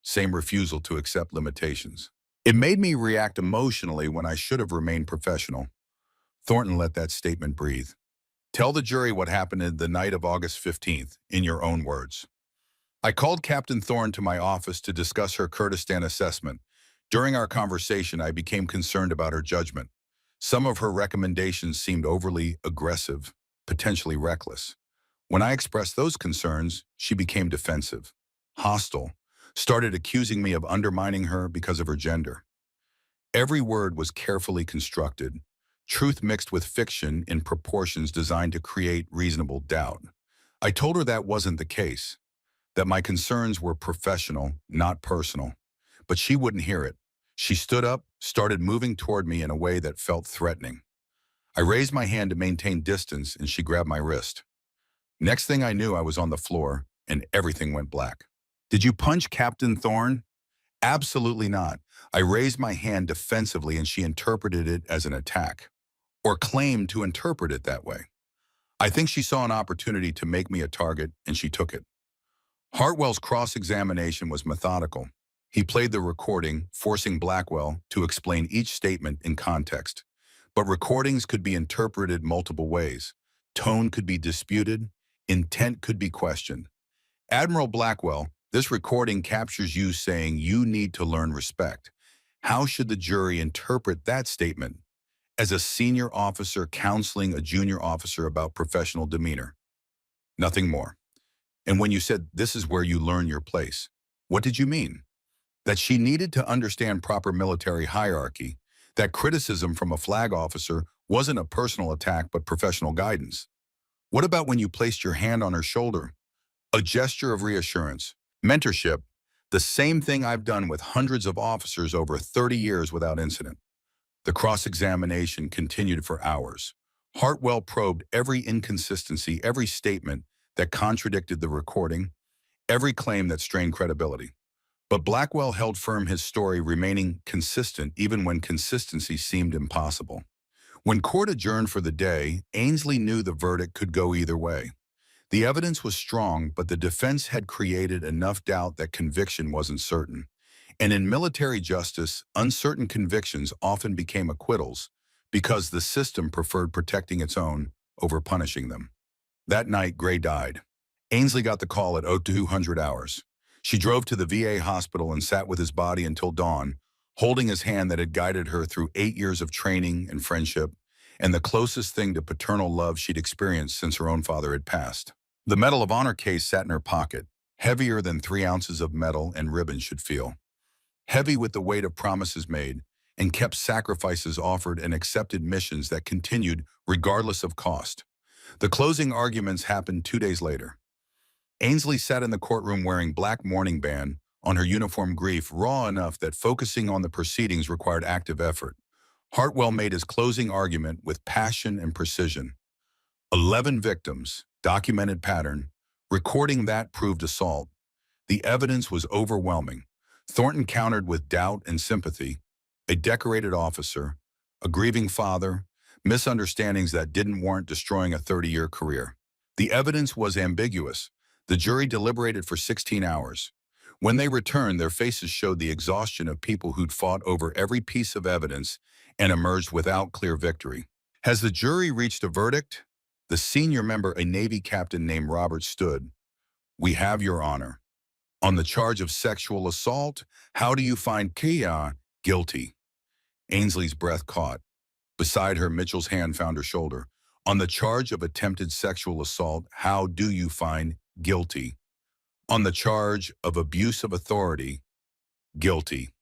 same refusal to accept limitations. It made me react emotionally when I should have remained professional. Thornton let that statement breathe. Tell the jury what happened in the night of August 15th, in your own words. I called Captain Thorne to my office to discuss her Kurdistan assessment. During our conversation, I became concerned about her judgment. Some of her recommendations seemed overly aggressive, potentially reckless. When I expressed those concerns, she became defensive, hostile, started accusing me of undermining her because of her gender. Every word was carefully constructed, truth mixed with fiction in proportions designed to create reasonable doubt. I told her that wasn't the case, that my concerns were professional, not personal. But she wouldn't hear it. She stood up, started moving toward me in a way that felt threatening. I raised my hand to maintain distance, and she grabbed my wrist. Next thing I knew, I was on the floor, and everything went black. Did you punch Captain Thorne? Absolutely not. I raised my hand defensively, and she interpreted it as an attack, or claimed to interpret it that way. I think she saw an opportunity to make me a target, and she took it. Hartwell's cross-examination was methodical. He played the recording, forcing Blackwell to explain each statement in context. But recordings could be interpreted multiple ways. Tone could be disputed. Intent could be questioned. Admiral Blackwell, this recording captures you saying you need to learn respect. How should the jury interpret that statement? As a senior officer counseling a junior officer about professional demeanor. Nothing more. And when you said this is where you learn your place, what did you mean? That she needed to understand proper military hierarchy, that criticism from a flag officer wasn't a personal attack but professional guidance. What about when you placed your hand on her shoulder? A gesture of reassurance, mentorship, the same thing I've done with hundreds of officers over 30 years without incident. The cross-examination continued for hours. Hartwell probed every inconsistency, every statement that contradicted the recording, every claim that strained credibility. But Blackwell held firm his story, remaining consistent even when consistency seemed impossible. When court adjourned for the day, Ainsley knew the verdict could go either way. The evidence was strong, but the defense had created enough doubt that conviction wasn't certain. And in military justice, uncertain convictions often became acquittals, because the system preferred protecting its own over punishing them. That night, Gray died. Ainsley got the call at 0200 hours. She drove to the VA hospital and sat with his body until dawn, holding his hand that had guided her through 8 years of training and friendship, and the closest thing to paternal love she'd experienced since her own father had passed. The Medal of Honor case sat in her pocket, heavier than 3 ounces of metal and ribbon should feel. Heavy with the weight of promises made, and kept sacrifices offered and accepted missions that continued regardless of cost. The closing arguments happened 2 days later. Ainsley sat in the courtroom wearing black mourning band on her uniform, grief raw enough that focusing on the proceedings required active effort. Hartwell made his closing argument with passion and precision. 11 victims, documented pattern, recording that proved assault. The evidence was overwhelming. Thornton countered with doubt and sympathy, a decorated officer, a grieving father, misunderstandings that didn't warrant destroying a 30-year career. The evidence was ambiguous. The jury deliberated for 16 hours. When they returned, their faces showed the exhaustion of people who'd fought over every piece of evidence and emerged without clear victory. Has the jury reached a verdict? The senior member, a Navy captain named Robert, stood. "We have your honor. On the charge of sexual assault, how do you find Kia guilty?" Ainsley's breath caught. Beside her, Mitchell's hand found her shoulder. "On the charge of attempted sexual assault, how do you find guilty? On the charge of abuse of authority, guilty.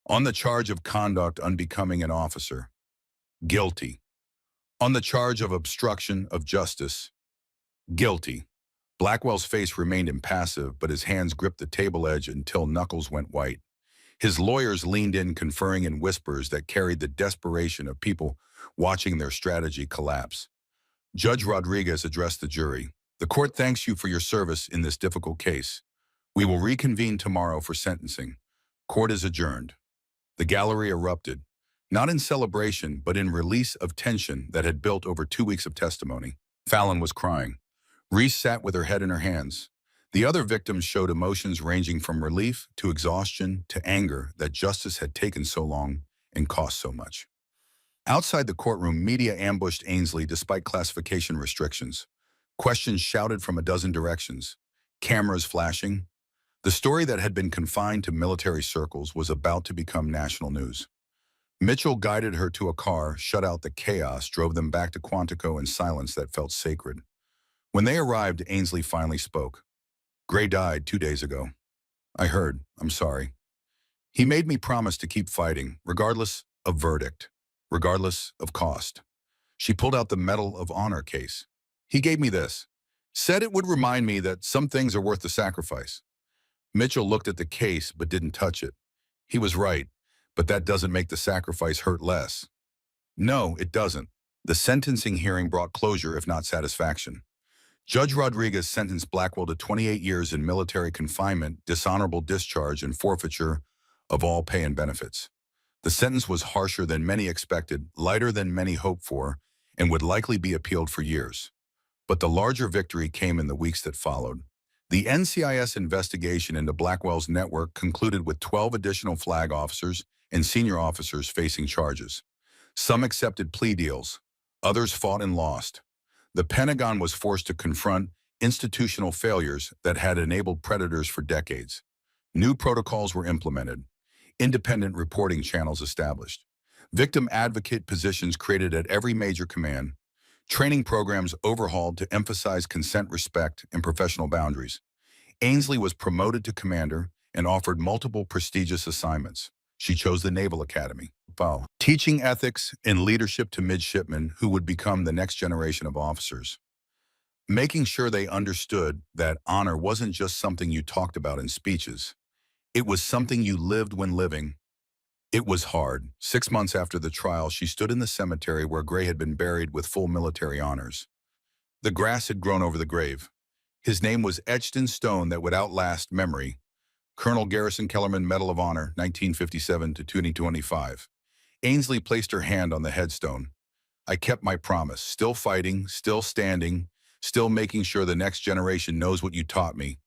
On the charge of conduct unbecoming an officer, guilty. On the charge of obstruction of justice, guilty." Blackwell's face remained impassive, but his hands gripped the table edge until knuckles went white. His lawyers leaned in, conferring in whispers that carried the desperation of people watching their strategy collapse. Judge Rodriguez addressed the jury. "The court thanks you for your service in this difficult case. We will reconvene tomorrow for sentencing. Court is adjourned." The gallery erupted, not in celebration, but in release of tension that had built over 2 weeks of testimony. Fallon was crying. Reese sat with her head in her hands. The other victims showed emotions ranging from relief to exhaustion to anger that justice had taken so long and cost so much. Outside the courtroom, media ambushed Ainsley despite classification restrictions. Questions shouted from a dozen directions, cameras flashing. The story that had been confined to military circles was about to become national news. Mitchell guided her to a car, shut out the chaos, drove them back to Quantico in silence that felt sacred. When they arrived, Ainsley finally spoke. "Gray died 2 days ago. I heard. I'm sorry. He made me promise to keep fighting, regardless of verdict, regardless of cost." She pulled out the Medal of Honor case. "He gave me this. Said it would remind me that some things are worth the sacrifice." Mitchell looked at the case but didn't touch it. He was right, but that doesn't make the sacrifice hurt less. No, it doesn't. The sentencing hearing brought closure, if not satisfaction. Judge Rodriguez sentenced Blackwell to 28 years in military confinement, dishonorable discharge, and forfeiture of all pay and benefits. The sentence was harsher than many expected, lighter than many hoped for, and would likely be appealed for years. But the larger victory came in the weeks that followed. The NCIS investigation into Blackwell's network concluded with 12 additional flag officers and senior officers facing charges. Some accepted plea deals. Others fought and lost. The Pentagon was forced to confront institutional failures that had enabled predators for decades. New protocols were implemented. Independent reporting channels established. Victim advocate positions created at every major command. Training programs overhauled to emphasize consent, respect, and professional boundaries. Ainsley was promoted to commander and offered multiple prestigious assignments. She chose the Naval Academy, teaching ethics and leadership to midshipmen who would become the next generation of officers. Making sure they understood that honor wasn't just something you talked about in speeches. It was something you lived when living. It was hard. 6 months after the trial, she stood in the cemetery where Gray had been buried with full military honors. The grass had grown over the grave. His name was etched in stone that would outlast memory. Colonel Garrison Kellerman, Medal of Honor, 1957 to 2025. Ainsley placed her hand on the headstone. "I kept my promise, still fighting, still standing, still making sure the next generation knows what you taught me."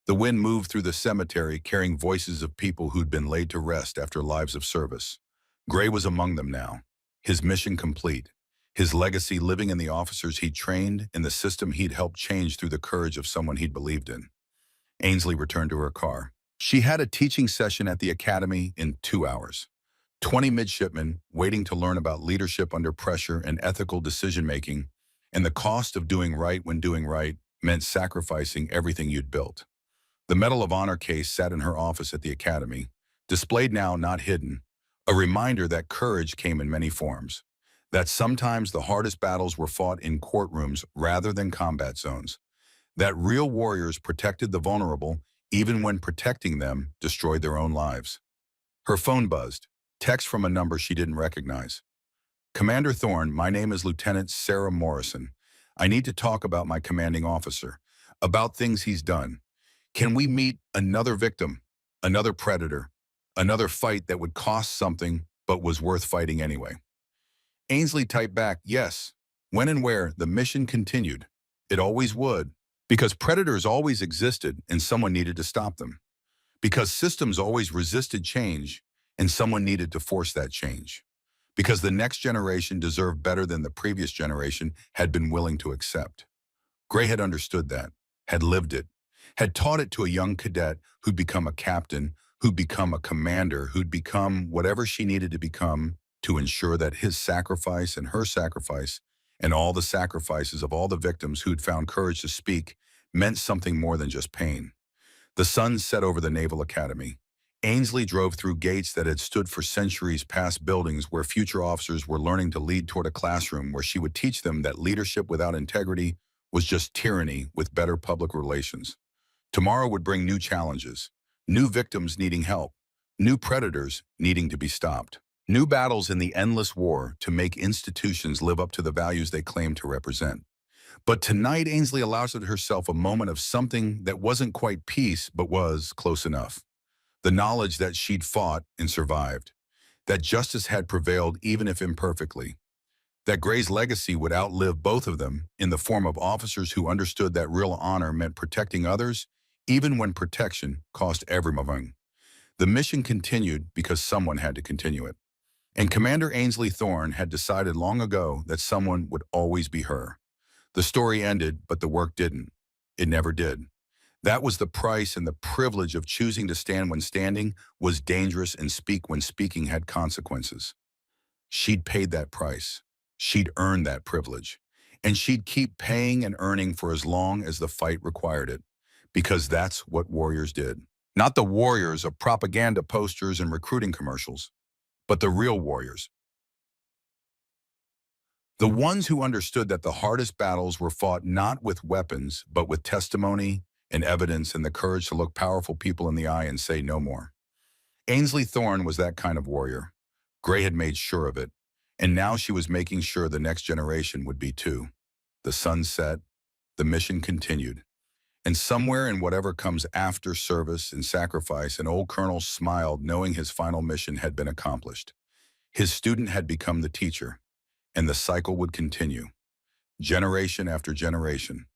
The wind moved through the cemetery, carrying voices of people who'd been laid to rest after lives of service. Gray was among them now. his mission complete, his legacy living in the officers he'd trained and the system he'd helped change through the courage of someone he'd believed in. Ainsley returned to her car. She had a teaching session at the academy in 2 hours. 20 midshipmen waiting to learn about leadership under pressure and ethical decision-making, and the cost of doing right when doing right meant sacrificing everything you'd built. The Medal of Honor case sat in her office at the academy, displayed now, not hidden, a reminder that courage came in many forms, that sometimes the hardest battles were fought in courtrooms rather than combat zones, that real warriors protected the vulnerable even when protecting them destroyed their own lives. Her phone buzzed, text from a number she didn't recognize. Commander Thorne, my name is Lieutenant Sarah Morrison. I need to talk about my commanding officer, about things he's done. Can we meet another victim, another predator, another fight that would cost something but was worth fighting anyway? Ainsley typed back, yes. When and where, the mission continued. It always would, because predators always existed and someone needed to stop them. Because systems always resisted change and someone needed to force that change. Because the next generation deserved better than the previous generation had been willing to accept. Gray had understood that, had lived it, had taught it to a young cadet who'd become a captain, who'd become a commander, who'd become whatever she needed to become to ensure that his sacrifice and her sacrifice and all the sacrifices of all the victims who'd found courage to speak meant something more than just pain. The sun set over the Naval Academy. Ainsley drove through gates that had stood for centuries past buildings where future officers were learning to lead toward a classroom where she would teach them that leadership without integrity was just tyranny with better public relations. Tomorrow would bring new challenges, new victims needing help, new predators needing to be stopped, new battles in the endless war to make institutions live up to the values they claim to represent. But tonight, Ainsley allowed herself a moment of something that wasn't quite peace, but was close enough. The knowledge that she'd fought and survived, that justice had prevailed even if imperfectly, that Gray's legacy would outlive both of them in the form of officers who understood that real honor meant protecting others, even when protection cost everyone. The mission continued because someone had to continue it. And Commander Ainsley Thorne had decided long ago that someone would always be her. The story ended, but the work didn't. It never did. That was the price, and the privilege of choosing to stand when standing was dangerous and speak when speaking had consequences. She'd paid that price. She'd earned that privilege. And she'd keep paying and earning for as long as the fight required it, because that's what warriors did. Not the warriors of propaganda posters and recruiting commercials, but the real warriors. The ones who understood that the hardest battles were fought not with weapons, but with testimony and evidence and the courage to look powerful people in the eye and say no more. Ainsley Thorne was that kind of warrior. Gray had made sure of it, and now she was making sure the next generation would be too. The sun set, the mission continued, and somewhere in whatever comes after service and sacrifice, an old colonel smiled knowing his final mission had been accomplished. His student had become the teacher, and the cycle would continue, generation after generation,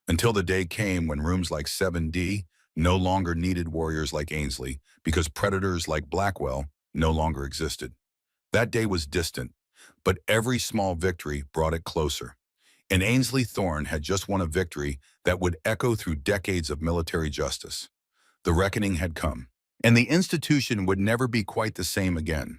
until the day came when rooms like 7D no longer needed warriors like Ainsley because predators like Blackwell no longer existed. That day was distant, but every small victory brought it closer. And Ainsley Thorne had just won a victory that would echo through decades of military justice. The reckoning had come, and the institution would never be quite the same again.